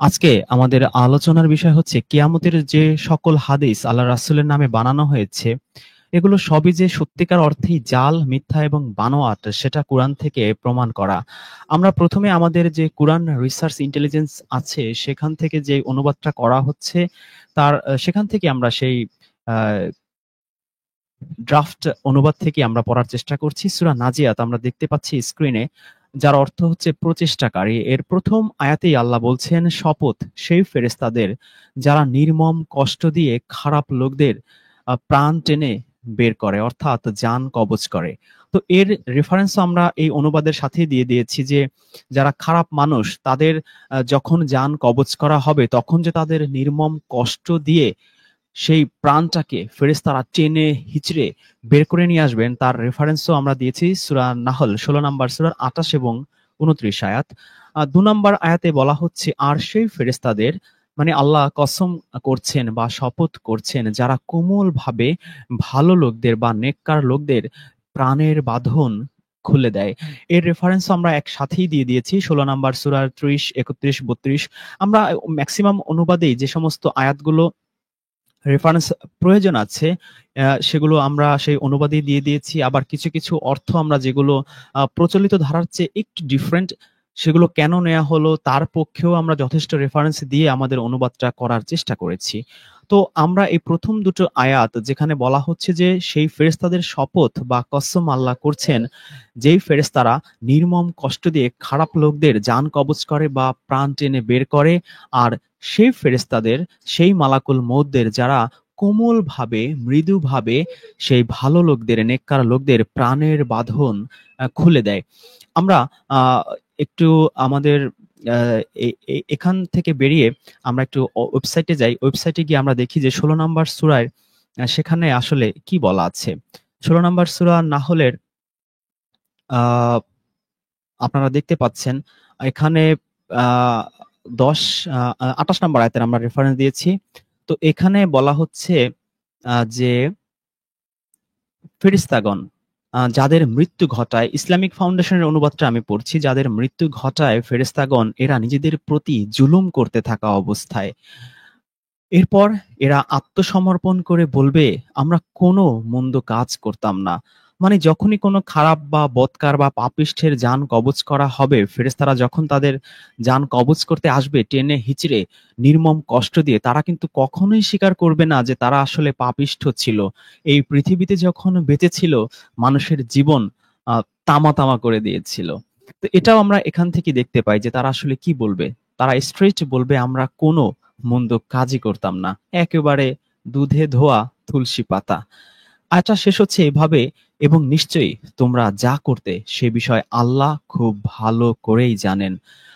আজকে আমাদের আলোচনার বিষয় হচ্ছে কিয়ামতের যে সকল হাদিস আল্লাহ রাসূলের নামে বানানো হয়েছে, এগুলো সবই যে সত্যিকার অর্থেই জাল, মিথ্যা এবং বানোয়াট সেটা কুরআন থেকে প্রমাণ করা। আমরা প্রথমে আমাদের যে কুরআন রিসার্চ ইন্টেলিজেন্স আছে সেখান থেকে যে অনুবাদটা করা হচ্ছে তার সেখান থেকে আমরা সেই আ ড্রাফট অনুবাদ থেকে আমরা পড়ার চেষ্টা করছি। সূরা নাজিয়াত আমরা দেখতে পাচ্ছি স্ক্রিনে, যার অর্থ হচ্ছে প্রচেষ্টাকারী। এর প্রথম আয়াতেই আল্লাহ বলছেন, শপথ সেই ফেরেশতাদের যারা নির্মম কষ্ট দিয়ে খারাপ লোকদের প্রাণ টেনে বের করে, অর্থাৎ জান কবজ করে। তো এর রেফারেন্স আমরা এই অনুবাদের সাথে দিয়ে দিয়েছি যে যারা খারাপ মানুষ তাদের যখন জান কবজ করা হবে তখন যে তাদের নির্মম কষ্ট দিয়ে সেই প্রাণটাকে ফেরেশতারা টেনে হিচড়ে বের করে নিয়ে আসবেন, তার রেফারেন্সও আমরা দিয়েছি সূরা নাহল ১৬ নম্বর সূরার ২৮ এবং ২৯ আয়াত। ২ নম্বর আয়াতে বলা হচ্ছে, আর সেই ফেরেশতাদের মানে আল্লাহ কসম করছেন বা শপথ করছেন যারা কোমলভাবে ভালো লোকদের বা নেককার লোকদের প্রাণের বাঁধন খুলে দেয়। এর রেফারেন্স আমরা একসাথেই দিয়ে দিয়েছি ১৬ নম্বর সূরার ৩০, ৩১, ৩২। আমরা ম্যাক্সিমাম অনুবাদেই যে সমস্ত আয়াতগুলো রেফারেন্স প্রয়োজন আছে সেগুলো আমরা সেই অনুবাদেই দিয়ে দিয়েছি। আবার কিছু, কিছু অর্থ আমরা যেগুলো প্রচলিত ধারার চেয়ে একটু ডিফারেন্ট, সেগুলো কেন নেয়া হলো তার পক্ষেও আমরা যথেষ্ট রেফারেন্স দিয়ে আমাদের অনুবাদটা করার চেষ্টা করেছি। তো আমরা এই ১ম দুটো আয়াত যেখানে বলা হচ্ছে যে সেই ফেরেশতাদের শপথ বা কসম আল্লাহ করছেন, যেই ফেরেশতারা নির্মম কষ্ট দিয়ে খারাপ লোকদের জান কবজ করে বা প্রাণ টেনে বের করে, আর সেই ফেরেশতাদের, সেই মালাকুল মউতদের যারা কোমলভাবে, মৃদুভাবে সেই ভালো লোকদের, নেককার লোকদের প্রাণের বাঁধন খুলে দেয়। আমরা আ একটু আমাদের আ এ এ এখান থেকে বেরিয়ে আমরা একটু ওয়েবসাইটে যাই। ওয়েবসাইটে গিয়ে আমরা দেখি যে ১৬ নাম্বার সূরায় সেখানে আসলে কি বলা আছে। ১৬ নাম্বার সূরা নাহলের আ আপনারা দেখতে পাচ্ছেন এখানে আ ১০ আ ২৮ নম্বর আয়াতের আমরা রেফারেন্স দিয়েছি। তো এখানে বলা হচ্ছে যে ফেরেশতাগণ যাদের মৃত্যু ঘটায়, ইসলামিক ফাউন্ডেশনের অনুবাদটা আমি পড়ছি, যাদের মৃত্যু ঘটায় ফেরেশতাগণ এরা নিজেদের প্রতি জুলুম করতে থাকা অবস্থায়। এরপর এরা আত্মসমর্পণ করে বলবে, আমরা কোনো মন্দ কাজ করতাম না। মানে যখনই কোনো খারাপ বা বদকার বা পাপিষ্ঠের জান কবজ করা হবে, ফেরেশতারা যখন তাদের জান কবজ করতে আসবে টেনে হিচড়ে নির্মম কষ্ট দিয়ে, তারা কিন্তু কখনোই স্বীকার করবে না যে তারা আসলে পাপিষ্ঠ ছিল। এই পৃথিবীতে যখন বেঁচে ছিল মানুষের জীবন আ তামা, তামা করে দিয়েছিল। তো এটাও আমরা এখান থেকে দেখতে পাই যে তারা আসলে কি বলবে? তারা স্ট্রেইট বলবে, আমরা কোনো মন্দ কাজই করতাম না। একেবারে দুধে ধোয়া তুলসী পাতা। আয়াতটা শেষ হচ্ছে এভাবে, এবং নিশ্চয়ই তোমরা যা করতে সে বিষয়ে আল্লাহ খুব ভালো করেই জানেন।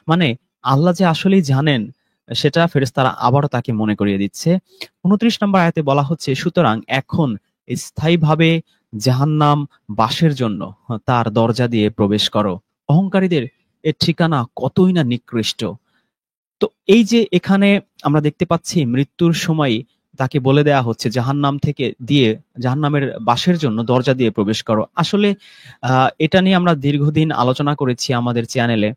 মানে আল্লাহ যে আসলেই জানেন সেটা ফেরেশতারা আবারও তাকে মনে করিয়ে দিচ্ছে। ২৯ নম্বর আয়াতে বলা হচ্ছে, সুতরাং এখন স্থায়ীভাবে জাহান্নাম বাসের জন্য তার দরজা দিয়ে প্রবেশ করো। অহংকারীদের এর ঠিকানা কতই না নিকৃষ্ট। তো এই যে এখানে আমরা দেখতে পাচ্ছি মৃত্যুর সময় তাকে বলে দেয়া হচ্ছে জাহান্নাম থেকে দিয়ে জাহান্নামের বাসের জন্য দরজা দিয়ে প্রবেশ করো। আসলে এটা নিয়ে আমরা দীর্ঘদিন আলোচনা করেছি আমাদের চ্যানেলে।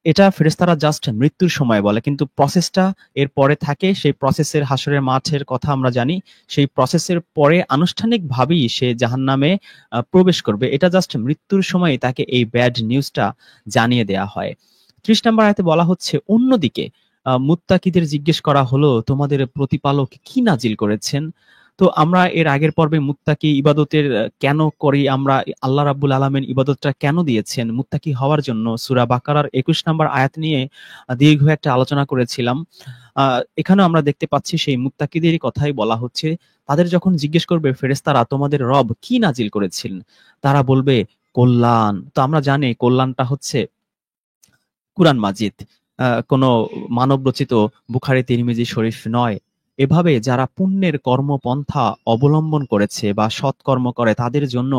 এটা ফেরেশতারা জাস্ট মৃত্যুর সময় বলে, কিন্তু প্রসেসটা এর পরে থাকে। সেই প্রসেসের হাসরের মাঠের কথা আমরা জানি। সেই প্রসেসের পরে আনুষ্ঠানিকভাবেই সে জাহান্নামে প্রবেশ করবে। এটা জাস্ট মৃত্যুর সময় তাকে এই ব্যাড নিউজটা জানিয়ে দেয়া হয়। ৩০ নম্বর আয়াতে বলা হচ্ছে, অন্যদিকে মুত্তাকিদের জিজ্ঞেস করা হলো, তোমাদের প্রতিপালক কি নাজিল করেছেন? তো আমরা এর আগের পর্বে মুত্তাকি ইবাদতের কেন করি আমরা, আল্লাহ রাব্বুল আলামিন ইবাদতটা কেন দিয়েছেন? মুত্তাকি হওয়ার জন্য। সূরা বাকারার ২১ নম্বর আয়াত নিয়ে দীর্ঘ একটা আলোচনা করেছিলাম। আ এখানেও আমরা দেখতে পাচ্ছি সেই মুত্তাকিদেরই কথাই বলা হচ্ছে। তাদের যখন জিজ্ঞেস করবে ফেরেশতারা, তোমাদের রব কি নাজিল করেছিলেন? তারা বলবে কল্যাণ। তো আমরা জানি কল্যাণটা হচ্ছে কুরআন মাজিদ, কোনো মানব রচিত বুখারী, তিরমিজি শরীফ নয়। এভাবে যারা পুণ্যের কর্মপন্থা অবলম্বন করেছে বা সৎকর্ম করে তাদের জন্য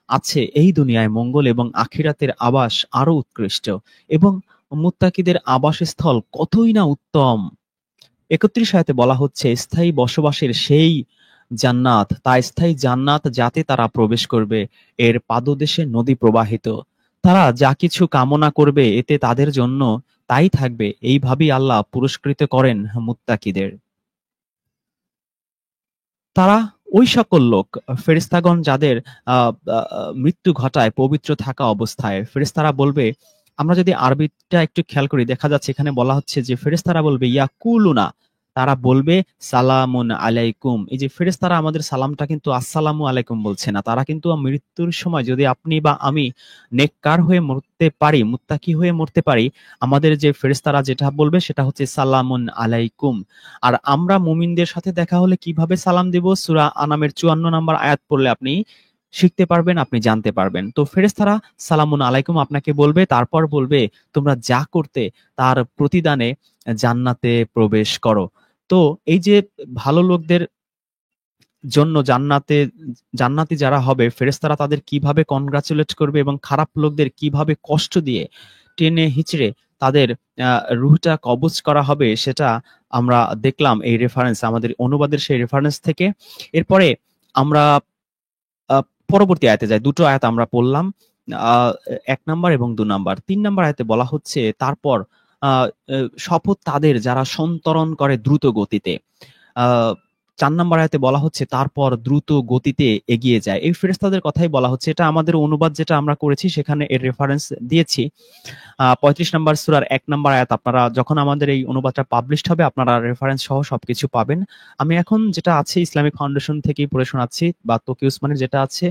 আছে এই দুনিয়ায় মঙ্গল এবং আখিরাতের আবাস আরো উৎকৃষ্ট, এবং মুত্তাকিদের আবাসস্থল কতই না উত্তম। ৩১ আয়াতে বলা হচ্ছে, স্থায়ী বসবাসের সেই জান্নাত, তা স্থায়ী জান্নাত যাতে তারা প্রবেশ করবে, এর পাদদেশে নদী প্রবাহিত। তারা যা কিছু কামনা করবে এতে তাদের জন্য তাই থাকবে। এইভাবেই আল্লাহ পুরস্কৃত করেন মুত্তাকিদের। তারা ওই সকল লোক, ফেরেশতাগণ যাদের আ আ মৃত্যু ঘটায় পবিত্র থাকা অবস্থায়। ফেরেশতারা বলবে, আমরা যদি আরবিটা একটু খেয়াল করি, দেখা যাচ্ছে এখানে বলা হচ্ছে যে ফেরেশতারা বলবে ইয়াকুলুনা, তারা বলবে সালামুন আলাইকুম। এই যে ফেরেশতারা আমাদের সালামটা কিন্তু আসসালামু আলাইকুম বলছে না। তারা কিন্তু মৃত্যুর সময় যদি আপনি বা আমি নেককার হয়ে মরতে পারি, মুত্তাকি হয়ে মরতে পারি, আমাদের যে ফেরেশতারা যেটা বলবে সেটা হচ্ছে সালামুন আলাইকুম। আর আমরা মুমিনদের সাথে দেখা হলে কিভাবে সালাম দিব, সূরা আনামের ৫৪ নম্বর আয়াত পড়লে আপনি শিখতে পারবেন, আপনি জানতে পারবেন। তো ফেরেশতারা সালামুন আলাইকুম আপনাকে বলবে, তারপর বলবে তোমরা যা করতে তার প্রতিদানে জান্নাতে প্রবেশ করো। তো এই যে ভালো লোকদের জন্য জান্নাতি যারা হবে, ফেরেশতারা তাদের কিভাবে কনগ্রাচুলেট করবে এবং খারাপ লোকদের কিভাবে কষ্ট দিয়ে টেনে হিচড়ে তাদের রুহটা কবজ করা হবে, সেটা আমরা দেখলাম এই রেফারেন্স, আমাদের অনুবাদের সেই রেফারেন্স থেকে। এরপরে আমরা পরবর্তী আয়াতে যাই। দুটো আয়াত আমরা পড়লাম, ১ নাম্বার এবং ২ নাম্বার। ৩ নাম্বার আয়াতে বলা হচ্ছে, তারপর শপথ তাদের যারা সন্তরণ করে দ্রুত গতিতে। ৪ নাম্বার আয়াতে বলা হচ্ছে, তারপর দ্রুত গতিতে এগিয়ে যায়। এই ফেরেশতাদের কথাই বলা হচ্ছে। এটা আমাদের অনুবাদ যেটা আমরা করেছি সেখানে এর রেফারেন্স দিয়েছি। ৩৫ নাম্বার সূরার ১ নাম্বার আয়াত। আপনারা যখন আমাদের এই অনুবাদটা পাবলিশড হবে, আপনারা রেফারেন্স সহ সবকিছু পাবেন। আমি এখন যেটা আছে ইসলামিক ফাউন্ডেশন থেকেই পড়ে শোনাচ্ছি, বা তকি উসমানের যেটা আছে,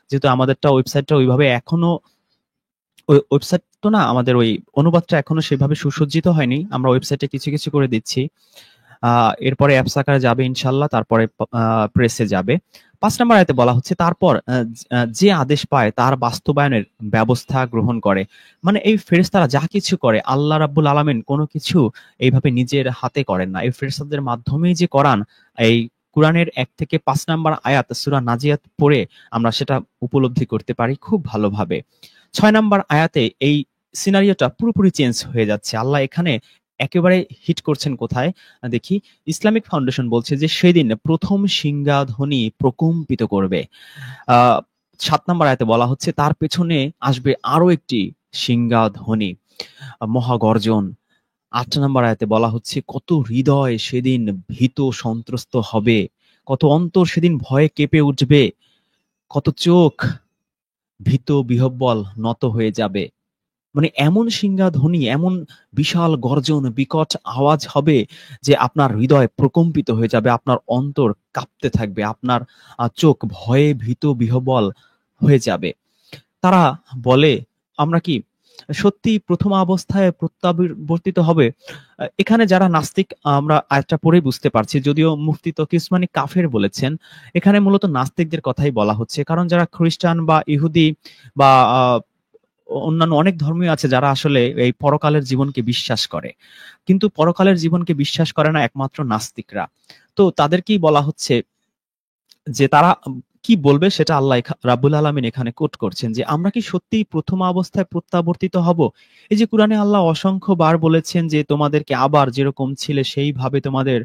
যেহেতু আমাদেরটা ওয়েবসাইটটা ওইভাবে এখনো ওয়েবসাইট তো না, আমাদের ওই অনুবাদটা এখনো সেভাবে সুসজ্জিত হয়নি। আমরা ওয়েবসাইটে কিছু কিছু করে দিচ্ছি। এরপরে অ্যাপস আকারে যাবে ইনশাল্লাহ, তারপরে প্রেসে যাবে। ৫ নাম্বার আয়াতে বলা হচ্ছে, তারপর যে আদেশ পায় তার বাস্তবায়নের ব্যবস্থা গ্রহণ করে। মানে এই ফেরেশতারা যা কিছু করে, আল্লাহ রাব্বুল আলামিন কোনো কিছু এইভাবে নিজের হাতে করেন না। এই ফেরেশতাদের মাধ্যমেই যে করান, এই কুরআনের ১ থেকে ৫ নাম্বার আয়াত সূরা নাজিয়াত পড়ে আমরা সেটা উপলব্ধি করতে পারি খুব ভালোভাবে। ৬ নাম্বার আয়াতে এই সিনারিওটা পুরোপুরি চেঞ্জ হয়ে যাচ্ছে। আল্লাহ এখানে একেবারে হিট করছেন কোথায় দেখি। ইসলামিক ফাউন্ডেশন বলছে যে সেদিন প্রথম সিংহাধ্বনি প্রকম্পিত করবে। ৭ নম্বর আয়াতে বলা হচ্ছে, তার পেছনে আসবে আরো একটি সিংহাধ্বনি, মহাগর্জন। ৮ নম্বর আয়াতে বলা হচ্ছে, কত হৃদয় সেদিন ভীত সন্ত্রস্ত হবে, কত অন্তর সেদিন ভয়ে কেঁপে উঠবে, কত চোখ ভীত বিহ্বল নত হয়ে যাবে। মানে এমন সিংহাধ্বনি, এমন বিশাল গর্জন, বিকট আওয়াজ হবে যে আপনার হৃদয় প্রকম্পিত হয়ে যাবে, আপনার অন্তর কাঁপতে থাকবে, আপনার চোখ ভয়ে ভীত বিহ্বল হয়ে যাবে। তারা বলে, আমরা কি সত্যি প্রথম অবস্থায় প্রত্যাবর্তিত হবে? এখানে যারা নাস্তিক, আমরা আয়াতটা পড়েই বুঝতে পারছি, যদিও মুফতি তকি উসমানী কাফের বলেছেন, এখানে মূলত নাস্তিকদের কথাই বলা হচ্ছে। কারণ যারা খ্রিস্টান বা ইহুদি বা অন্যান্য অনেক ধর্মীয় আছে যারা আসলে এই পরকালের জীবনকে বিশ্বাস করে, কিন্তু পরকালের জীবনকে বিশ্বাস করে না একমাত্র নাস্তিকরা। তো তাদেরকেই বলা হচ্ছে যে তারা কি বলবে সেটা আল্লাহ রাব্বুল আলামিন এখানে কোট করছেন, যে আমরা কি সত্যিই প্রথম অবস্থায় প্রত্যাবর্তিত হব? এই যে কুরআনে আল্লাহ অসংখ্য বার বলেছেন যে তোমাদেরকে আবার যেরকম ছিলে সেইভাবে তোমাদের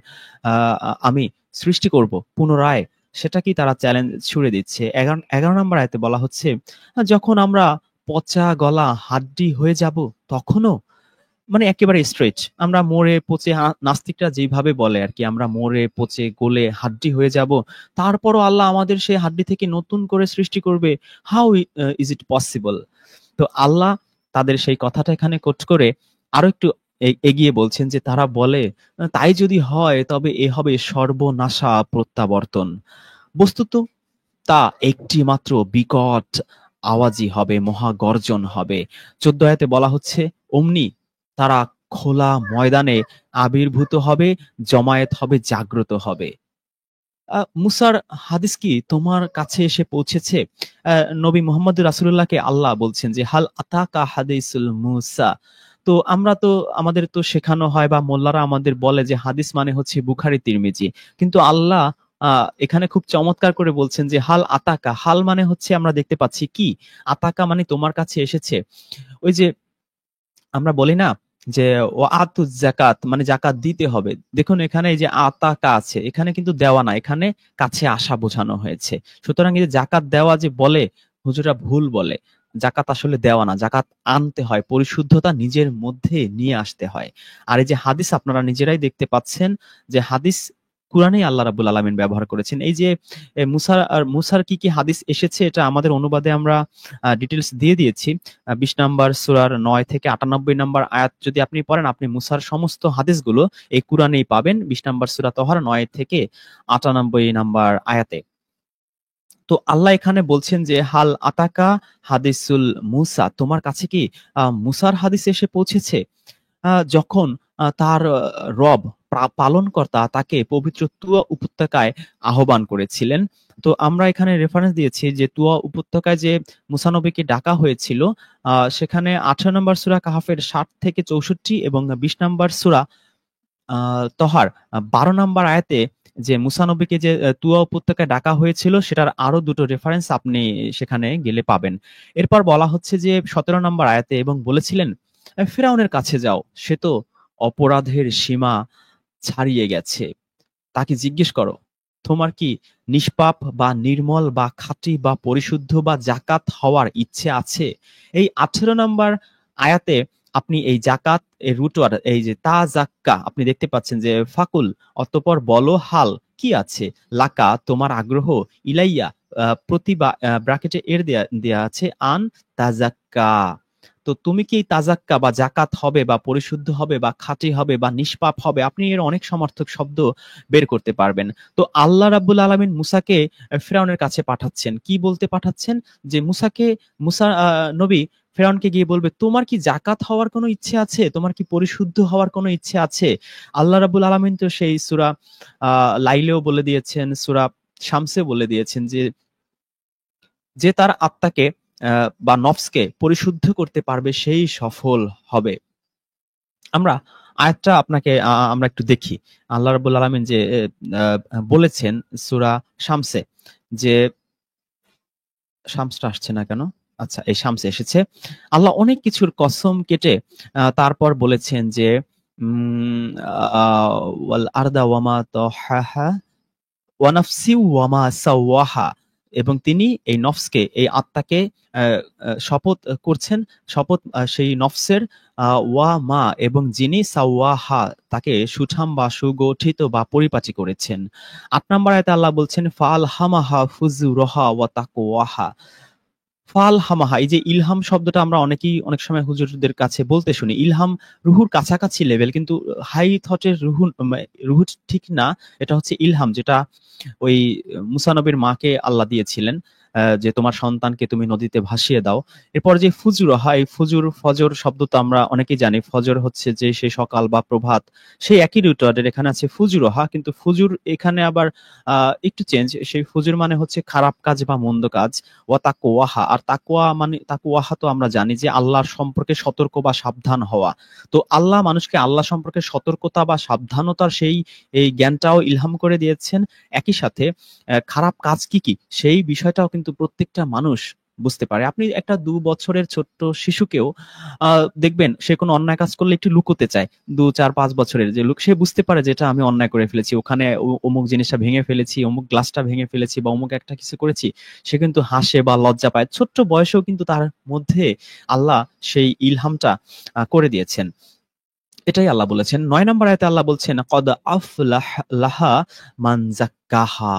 আমি সৃষ্টি করব পুনরায়, সেটা কি তারা চ্যালেঞ্জ ছুড়ে দিচ্ছে। ১১ নম্বর আয়াতে বলা হচ্ছে, যখন আমরা পচা গলা হাড্ডি হয়ে যাব তখনও? মানে একেবারে স্ট্রেট আমরা মরে পচে, নাস্তিকরা যেভাবে বলে আর কি, আমরা মরে পচে গলে হাড্ডি হয়ে যাব, তারপরও আল্লাহ আমাদের সেই হাড্ডি থেকে নতুন করে সৃষ্টি করবে। How is it possible? তো আল্লাহ তাদের সেই কথাটা এখানে কোট করে আরো একটু এগিয়ে বলছেন যে তারা বলে, তাই যদি হয় তবে এ হবে সর্বনাশা প্রত্যাবর্তন। বস্তুত তা একটি মাত্র বিকট আওয়াজই হবে, মহাগর্জন হবে। ১৪ আয়াতে বলা হচ্ছে, অমনি তারা খোলা ময়দানে আবির্ভূত হবে, জমায়েত হবে, জাগ্রত হবে। মুসার হাদিস কি তোমার কাছে এসে পৌঁছেছে? নবী মুহাম্মদ রাসূলুল্লাহকে আল্লাহ বলছেন যে হাল আতাকা হাদিসুল মুসা। তো আমরা তো, আমাদের তো শেখানো হয় বা মোল্লারা আমাদের বলে যে হাদিস মানে হচ্ছে বুখারী তিরমিজি, কিন্তু আল্লাহ এখানে খুব চমৎকার করে বলছেন যে হাল আতাকা, হাল মানে হচ্ছে আমরা দেখতে পাচ্ছি, কি আতাকা মানে তোমার কাছে এসেছে। ওই যে আমরা বলি না যে ও আতু জাকাত, মানে জাকাত দিতে হবে। দেখুন এখানে এই যে আতাকা আছে, এখানে কিন্তু দেওয়া না, এখানে কাছে আসা বোঝানো হয়েছে। সুতরাং এই যে জাকাত দেওয়া যে বলে হুজুরা ভুল বলে, জাকাত আসলে দেওয়া না, জাকাত আনতে হয়, পরিশুদ্ধতা নিজের মধ্যে নিয়ে আসতে হয়। আর এই যে হাদিস আপনারা নিজেরাই দেখতে পাচ্ছেন যে হাদিস কুরআনেই আল্লাহ রাব্বুল আলামিন ব্যবহার করেছেন। এই যে মুসার কি কি হাদিস এসেছে এটা আমাদের অনুবাদে আমরা ডিটেলস দিয়ে দিয়েছি। ২০ নাম্বার সূরার ৯ থেকে ৯৮ নাম্বার আয়াত যদি আপনি পড়েন, আপনি মুসার সমস্ত হাদিসগুলো এই কুরআনেই পাবেন। ২০ নাম্বার সূরা তহার ৯ থেকে ৯৮ নাম্বার আয়াতে। তো আল্লাহ এখানে বলছেন যে হাল আতাকা হাদিসুল মুসা, তোমার কাছে কি মুসার হাদিস এসে পৌঁছেছে? যখন তার রব পালনকর্তা তাকে পবিত্র তুয়া উপত্যকায় আহ্বান করেছিলেন। তো আমরা এখানে রেফারেন্স দিয়েছি যে তুয়া উপত্যকায় যে মুসা নবীকে ডাকা হয়েছিল, সেখানে ১৮ নম্বর সূরা কাহাফের ৬০ থেকে ৬৪ এবং ২০ নম্বর সূরা তহার ১২ নম্বর আয়াতে যে মুসা নবীকে যে তুয়া উপত্যকায় ডাকা হয়েছিল সেটার আরো দুটো রেফারেন্স আপনি সেখানে গেলে পাবেন। এরপর বলা হচ্ছে যে ১৭ নম্বর আয়াতে, এবং বলেছিলেন ফিরআউনের কাছে যাও, সে তো অপরাধের সীমা ছাড়িয়ে গেছে। তাকে জিজ্ঞেস করো, তোমার কি নিষ্পাপ বা নির্মল বা খাঁটি বা পরিশুদ্ধ বা জাকাত হওয়ার ইচ্ছে আছে? এই ১৮ নম্বর আয়াতে আপনি এই জাকাত এর রুটওয়ার্ড এই যে তা জাক্কা আপনি দেখতে পাচ্ছেন যে ফাকুল, অতঃপর বলো হাল কি আছে, লাকা তোমার আগ্রহ, ইলাইয়া প্রতি ব্র্যাকেটে এর দেয়া আছে আন তাজাক্কা, তো তুমি কি তাজাক্কা বা জাকাত হবে বা পরিশুদ্ধ হবে বা খাঁটি হবে বা নিষ্পাপ হবে, আপনি এর অনেক সমার্থক শব্দ বের করতে পারবেন। তো আল্লাহ রাব্বুল আলামিন মুসাকে ফিরআউনের কাছে পাঠাচ্ছেন, কি বলতে পাঠাচ্ছেন যে মুসা নবী ফেরাউনকে গিয়ে বলবে তোমার কি জাকাত হওয়ার কোনো ইচ্ছে আছে, তোমার কি পরিশুদ্ধ হওয়ার কোনো ইচ্ছে আছে? আল্লাহ রাব্বুল আলামিন তো সেই সূরা লাইলেও বলে দিয়েছেন, সূরা শামসে বলে দিয়েছেন যে যে তার আত্মাকে বা নফসকে পরিশুদ্ধ করতে পারবে সেই সফল হবে। আমরা আয়াতটা আপনাকে আমরা একটু দেখি। আল্লাহ রাব্বুল আলামিন যে বলেছেন সূরা শামসে, যে শামসটা আসছে না কেন? আচ্ছা, এই শামসে এসেছে। আল্লাহ অনেক কিছুর কসম কেটে তারপর বলেছেন যে ওয়াল আরদা ওয়ামা তাহাহা ওয়া নাফসি ওয়ামা সাওয়াহা, এবং তিনি এই নফসকে, এই আত্মাকে শপথ করছেন, শপথ সেই নফসের ওয়া মা, এবং যিনি সাওয়াহা তাকে সুঠাম বা সুগঠিত বা পরিপাটি করেছেন। ৮ নম্বর আয়াতে আল্লাহ বলছেন ফাল হামাহা ফুজুরহা ওয়া তাকওয়াহা। ফাল হামাহা, এই যে ইলহাম শব্দটা আমরা অনেকেই অনেক সময় হুজুরদের কাছে বলতে শুনি, ইলহাম রুহুর কাছাকাছি লেভেল, কিন্তু হাই থটের রুহু ঠিক না, এটা হচ্ছে ইলহাম, যেটা ওই মুসা নবীর মাকে আল্লাহ দিয়েছিলেন যে তোমার সন্তানকে তুমি নদীতে ভাসিয়ে দাও। এরপর যে ফুজুরহা, এই ফজর শব্দ তো আমরা অনেকেই জানি, ফজর হচ্ছে যে সেই সকাল বা প্রভাত, সেই একই রুটওয়ার্ডের এখানে আছে ফুজুরহা, কিন্তু ফুজুর এখানে আবার একটু চেঞ্জ, সেই ফুজুর মানে হচ্ছে খারাপ কাজ বা মন্দ কাজ। ওয়া তাকওয়াহা, আর তাকওয়া মানে তাকওয়াহা তো আমরা জানি যে আল্লাহর সম্পর্কে সতর্ক বা সাবধান হওয়া। তো আল্লাহ মানুষকে আল্লাহ সম্পর্কে সতর্কতা বা সাবধানতার সেই এই জ্ঞানটাও ইলহাম করে দিয়েছেন। একই সাথে খারাপ কাজ কি কি সেই বিষয়টাও কিন্তু প্রত্যেকটা মানুষ বুঝতে পারে। আপনি একটা ২ বছরের ছোট্ট শিশুকেও দেখবেন সে কোনো অন্যায় কাজ করলে একটু লুকোতে চায়। ২, ৪, ৫ বছরের যে লোক, সে বুঝতে পারে যে এটা আমি অন্যায় করে ফেলেছি, ওখানে অমুক জিনিসটা ভেঙে ফেলেছি, অমুক গ্লাসটা ভেঙে ফেলেছি বা অমুক একটা কিছু করেছি। সে কিন্তু হাসে বা লজ্জা পায়। ছোট্ট বয়সেও কিন্তু তার মধ্যে আল্লাহ সেই ইলহামটা করে দিয়েছেন। এটাই আল্লাহ বলেছেন। ৯ নম্বর আয়াতে আল্লাহ বলছেন কদ আফলাহা মান যাক্কাহা।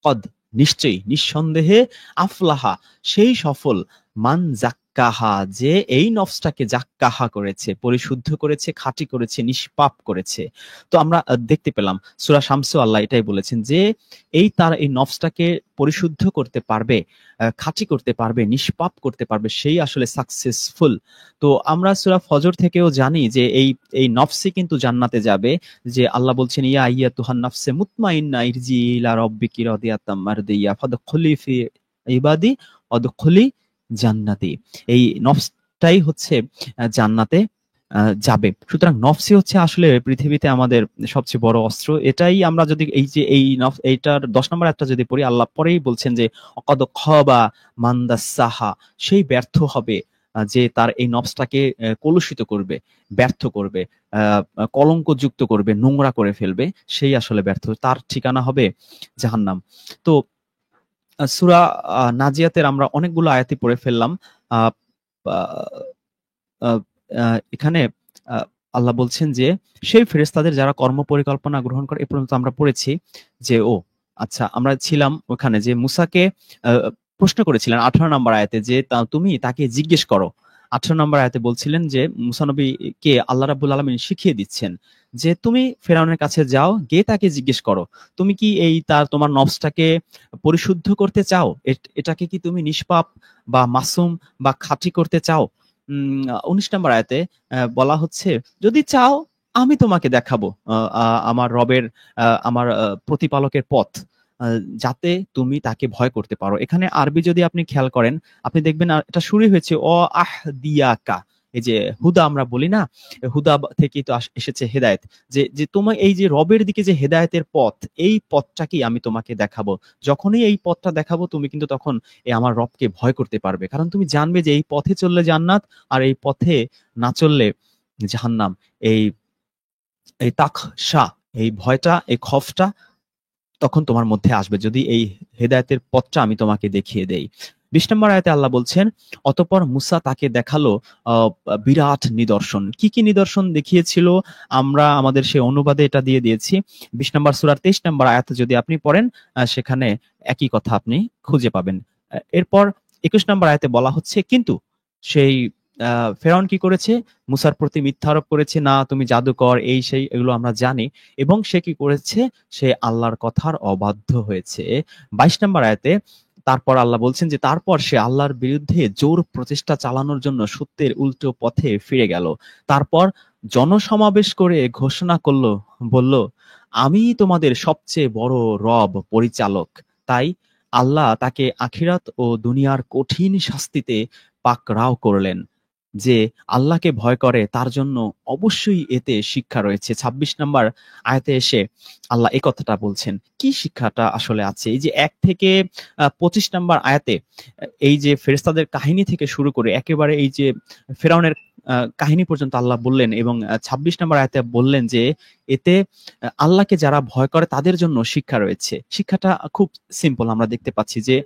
কদ নিশ্চয়ই, নিঃসন্দেহে, আফলাহা সেই সফল, মান যাক্কাহা যে এই নফসটাকে যাক্কাহা করেছে, পরিশুদ্ধ করেছে, খাঁটি করেছে, নিষ্পাপ করেছে। তো আমরা দেখতে পেলাম সূরা শামসেও আল্লাহ এটাই বলেছেন যে এই তার এই নফসটাকে পরিশুদ্ধ করতে পারবে, খাঁটি করতে পারবে, নিষ্পাপ করতে পারবে, সেই আসলে সাকসেসফুল। তো আমরা সূরা ফজর থেকেও জানি যে এই নফসই কিন্তু জান্নাতে যাবে, যে আল্লাহ বলছেন ইয়া আইয়াতুহান নাফসে মুতমাইন্না ইরজি ইলা রাব্বিকি রাদিয়াতাম মারদিয়া ফাদখুলি ফি ইবাদি ওয়াদখুলি জান্নাতি। এই নফসটাই হচ্ছে জান্নাতে যাবে। সুতরাং নফসই হচ্ছে আসলে পৃথিবীতে আমাদের সবচেয়ে বড় অস্ত্র। এটাই আমরা যদি এই যে এই এইটার ১০ নম্বর আয়াতটা যদি পড়ি, আল্লাহ পরেই বলছেন যে অকদ খাবা মান দাসসাহা, সেই ব্যর্থ হবে যে তার এই নফসটাকে কলুষিত করবে, ব্যর্থ করবে, কলঙ্কযুক্ত করবে, নোংরা করে ফেলবে, সেই আসলে ব্যর্থ, তার ঠিকানা হবে জাহান্নাম। তো সূরা নাজিয়াতের আমরা অনেকগুলো আয়াতই পড়ে ফেললাম। আহ, আহ, আহ, আহ, এখানে আহ, আল্লাহ বলছেন যে সেই ফেরেশতাদের যারা কর্ম পরিকল্পনা গ্রহণ করে, এ পর্যন্ত আমরা পড়েছি যে আচ্ছা, আমরা ছিলাম ওখানে যে মুসাকে আহ, প্রশ্ন করেছিলেন 18 নম্বর আয়াতে যে তুমি তাকে জিজ্ঞেস করো। 18 নম্বর আয়াতে বলছিলেন যে মুসা নবীকে আল্লাহ রাব্বুল আলামিন শিখিয়ে দিচ্ছেন যে তুমি ফেরাউনের কাছে যাও, গিয়ে তাকে জিজ্ঞেস করো তুমি কি তোমার নফসটাকে পরিশুদ্ধ করতে চাও, এটাকে কি তুমি নিষ্পাপ বা মাসুম বা খাঁটি করতে চাও। 19 নম্বর আয়াতে বলা হচ্ছে যদি চাও আমি তোমাকে দেখাবো আমার রবের আমার প্রতিপালকের পথ, যাতে তুমি তাকে ভয় করতে পারো। এখানে আরবি যদি আপনি খেয়াল করেন, আপনি দেখবেন এটা শুরু হয়েছে আহ দিয়াকা। এই যে হুদা আমরা বলি না, হুদা থেকেই তো এসেছে হেদায়েত। যে যে তোমার এই যে রবের দিকে যে হেদায়েতের পথ, এই পথটাকেই আমি তোমাকে দেখাবো। যখনই এই পথটা দেখাবো তুমি কিন্তু তখন আমার রবকে ভয় করতে পারবে, কারণ তুমি জানবে যে এই পথে চললে জান্নাত, আর এই পথে না চললে জাহান্নাম। এই এই তাকশা, এই ভয়টা, এই খফটা তখন তোমার মধ্যে আসবে যদি এই হেদায়েতের পথটা আমি তোমাকে দেখিয়ে দেই। 20 নম্বর আয়াতে আল্লাহ বলছেন, অতঃপর মুসা তাকে দেখালো বিরাট নিদর্শন। কি কি নিদর্শন দেখিয়েছিল আমরা আমাদের সেই অনুবাদে এটা দিয়ে দিয়েছি। 20 নম্বর সূরার 23 নম্বর আয়াতে যদি আপনি পড়েন, সেখানে একই কথা আপনি খুঁজে পাবেন। এরপর 21 নম্বর আয়াতে বলা হচ্ছে, কিন্তু সেই ফেরাউন কি করেছে? মুসার প্রতি মিথ্যা আরোপ করেছে, না তুমি জাদুকর, এই সেই, এগুলো আমরা জানি। এবং সে কি করেছে? সে আল্লাহর কথার অবাধ্য হয়েছে। 22 নম্বর আয়াতে তারপর আল্লাহ বলছেন যে তারপর সে আল্লাহর বিরুদ্ধে জোর প্রচেষ্টা চালানোর জন্য সত্যের উল্টো পথে ফিরে গেল। তারপর জনসমাবেশ করে ঘোষণা করলো, বলল, আমি তোমাদের সবচেয়ে বড় রব, পরিচালক। তাই আল্লাহ তাকে আখিরাত ও দুনিয়ার কঠিন শাস্তিতে পাকড়াও করলেন। যে আল্লাহকে ভয় করে তার জন্য অবশ্যই এতে শিক্ষা রয়েছে। 26 নম্বর আয়াতে এসে আল্লাহ এই কথাটা বলছেন। কি শিক্ষাটা আসলে আছে? এই যে 1 থেকে 25 নম্বর আয়াতে এই যে ফেরেশতাদের কাহিনী থেকে শুরু করে একেবারে এই যে ফেরাউনের কাহিনী পর্যন্ত আল্লাহ বললেন, এবং 26 নম্বর আয়াতে বললেন যে এতে আল্লাহকে যারা ভয় করে তাদের জন্য শিক্ষা রয়েছে। শিক্ষাটা খুব সিম্পল। আমরা দেখতে পাচ্ছি যে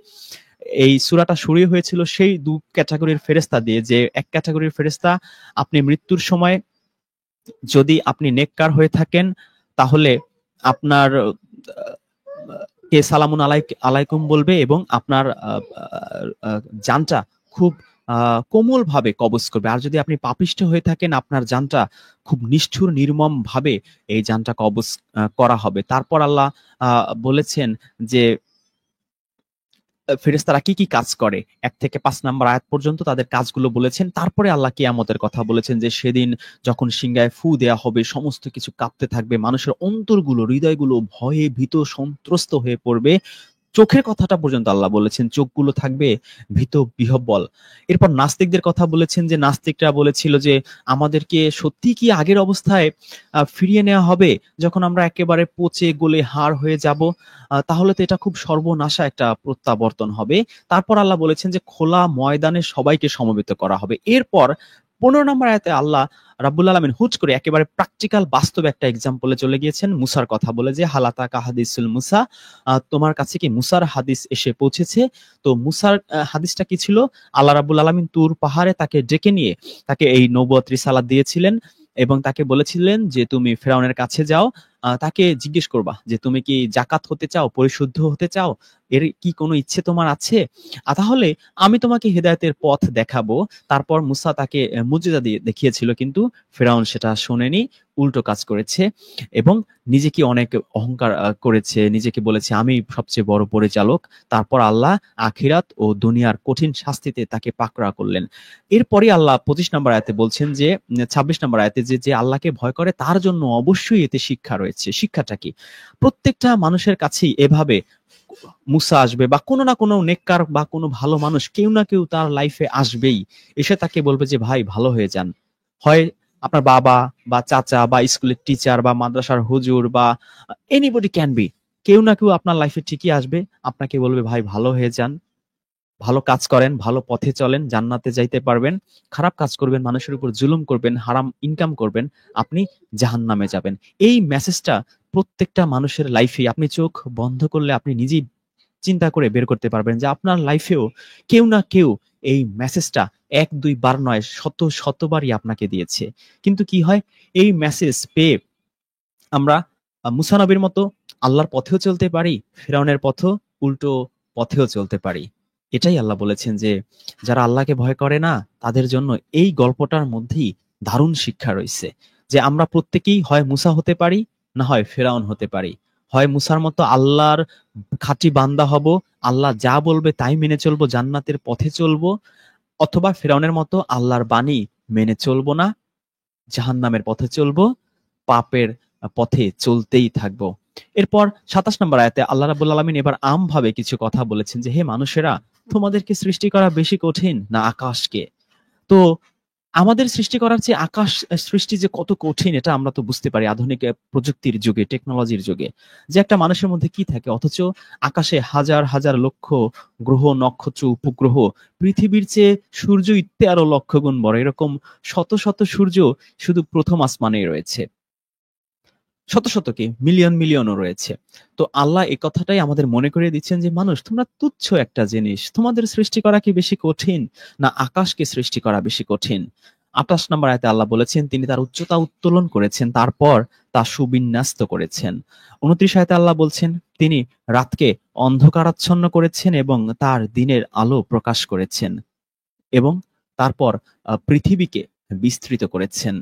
এই সূরাটা শুরু হয়েছিল সেই 2 ক্যাটাগরির ফেরেশতা দিয়ে, যে এক ক্যাটাগরির ফেরেশতা আপনি মৃত্যুর সময় যদি আপনি নেককার হয়ে থাকেন তাহলে আপনার কে সালামুন আলাইকুম বলবে এবং আপনার জানটা খুব কোমল ভাবে কবজ করবে। আর যদি আপনি পাপিষ্ঠ হয়ে থাকেন আপনার জানটা খুব নিষ্ঠুর নির্মম ভাবে এই জানটা কবজ করা হবে। তারপর আল্লাহ বলেছেন যে ফেরেশতারা কি কি কাজ করে, 1 থেকে 5 নম্বর আয়াত পর্যন্ত তাদের কাজগুলো বলেছেন। তারপরে আল্লাহ কিয়ামতের কথা বলেছেন যে সেদিন যখন সিংহায় ফু দেয়া হবে, সমস্ত কিছু কাঁপতে থাকবে, মানুষের অন্তরগুলো, হৃদয়গুলো ভয়ে ভীত সন্ত্রস্ত হয়ে পড়বে। চোখের কথাটা পর্যন্ত আল্লাহ বলেছেন, চোখগুলো থাকবে ভীত বিহ্বল। এরপর নাস্তিকদের কথা বলেছেন যে নাস্তিকরা বলেছিল যে আমাদেরকে সত্যি কি আগের অবস্থায় ফিরিয়ে নেওয়া হবে, যখন আমরা একেবারে পচে গলে হাড় হয়ে যাব? তাহলে তো এটা খুব সর্বনাশা একটা প্রত্যাবর্তন হবে। তারপর আল্লাহ বলেছেন যে খোলা ময়দানে সবাইকে সমবেত করা হবে। এরপর 15 নম্বর আয়াতে আল্লাহ রাব্বুল আলামিন হুট করে একেবারে প্র্যাকটিক্যাল বাস্তব একটা এক্সাম্পলে চলে গিয়েছেন মুসার কথা বলে, যে হালাতাকা হাদিসুল মুসা, তোমার কাছে কি মুসার হাদিস এসে পৌঁছেছে? তো মুসার হাদিসটা কি ছিল? আল্লাহ রাব্বুল আলামিন তুর পাহাড়ে তাকে ডেকে নিয়ে তাকে এই নবুয়ত রিসালাত দিয়েছিলেন এবং তাকে বলেছিলেন যে তুমি ফেরাউনের কাছে যাও, তাকে জিজ্ঞেস করবা যে তুমি কি জাকাত হতে চাও, পরিশুদ্ধ হতে চাও, এর কি কোনো ইচ্ছে তোমার আছে? তাহলে আমি তোমাকে হেদায়েতের পথ দেখাবো। তারপর মুসা তাকে মুজিজা দিয়ে দেখিয়েছিল, কিন্তু ফেরাউন সেটা শোনেনি, উল্টো কাজ করেছে এবং নিজেকে অনেক অহংকার করেছে, নিজেকে বলেছে আমি সবচেয়ে বড় পরিচালক। তারপর আল্লাহ আখিরাত ও দুনিয়ার কঠিন শাস্তিতে তাকে পাকড়া করলেন। এরপরই আল্লাহ 25 নম্বর আয়াতে বলছেন যে 26 নম্বর আয়াতে যে যে আল্লাহকে ভয় করে তার জন্য অবশ্যই এতে শিক্ষা রয়েছে। শিক্ষাটা কি? প্রত্যেকটা মানুষের কাছেই এভাবে মুসা আসবে বা কোনো না কোনো নেককার বা কোনো ভালো মানুষ কেউ না কেউ তার লাইফে আসবেই, এসে তাকে বলবে যে ভাই ভালো হয়ে যান। হয় আপনার বাবা বা চাচা বা স্কুলের টিচার বা মাদ্রাসার হুজুর বা এনিবডি ক্যান বি, কেউ না কেউ আপনার লাইফে ঠিকই আসবে, আপনাকে বলবে ভাই ভালো হয়ে যান, ভালো কাজ করেন, ভালো পথে চলেন, জান্নাতে যাইতে পারবেন। খারাপ কাজ করবেন, মানুষের উপর জুলুম করবেন, হারাম ইনকাম করবেন, আপনি জাহান্নামে যাবেন। এই মেসেজটা প্রত্যেকটা মানুষের লাইফে আপনি চোখ বন্ধ করলে আপনি নিজেই চিন্তা করে বের করতে পারবেন যে আপনার লাইফেও কেউ না কেউ এই মেসেজটা 1-2 বার নয়, শত শতবারই আপনাকে দিয়েছে। কিন্তু কি হয়, এই মেসেজ পেয়ে আমরা মুসা নবীর মতো আল্লাহর পথেও চলতে পারি, ফিরআউনের পথও উল্টো পথেও চলতে পারি। এটাই আল্লাহ বলেছেন যে যারা আল্লাহকে ভয় করে না তাদের জন্য এই গল্পটার মধ্যেই দারুণ শিক্ষা রয়েছে, যে আমরা প্রত্যেকেই হয় মুসা হতে পারি, না হয় ফেরাউন হতে পারি। হয় মুসার মতো আল্লাহর খাঁটি বান্দা হব, আল্লাহ যা বলবে তাই মেনে চলবো, জান্নাতের পথে চলবো, অথবা ফেরাউনের মতো আল্লাহর বাণী মেনে চলবো না, জাহান্নামের পথে চলবো, পাপের পথে চলতেই থাকবো। এরপর ২৭ নম্বর আয়াতে আল্লাহ রাব্বুল আলামিন এবার আমভাবে কিছু কথা বলেছেন যে হে মানুষেরা, তোমাদেরকে সৃষ্টি করা বেশি কঠিন না আকাশকে? তো আমাদের সৃষ্টি করার চেয়ে আকাশ সৃষ্টি যে কত কঠিন এটা আমরা তো বুঝতে পারি আধুনিক প্রযুক্তির যুগে, টেকনোলজির যুগে। যে একটা মানুষের মধ্যে কি থাকে, অথচ আকাশে হাজার হাজার লক্ষ গ্রহ, নক্ষত্র, উপগ্রহ, পৃথিবীর চেয়ে সূর্য ১৩ লক্ষ গুণ বড়, এরকম শত শত সূর্য শুধু প্রথম আসমানেই রয়েছে। শত শত কি মিলিয়ন মিলিয়নও রয়েছে। তো আল্লাহ এই কথাটাই আমাদের মনে করিয়ে দিচ্ছেন যে মানুষ তোমরা তুচ্ছ একটা জিনিস, তোমাদের সৃষ্টি করা কি বেশি কঠিন না আকাশকে সৃষ্টি করা বেশি কঠিন? ২৮ নম্বর আয়াতে আল্লাহ বলেছেন তিনি তার উচ্চতা উত্তোলন করেছেন, তারপর তা সুবিন্যস্ত করেছেন। ২৯ আয়াতে আল্লাহ বলছেন তিনি রাতকে অন্ধকারাচ্ছন্ন করেছেন এবং তার দিনের আলো প্রকাশ করেছেন, এবং তারপর পৃথিবীকে বিস্তৃত করেছেন,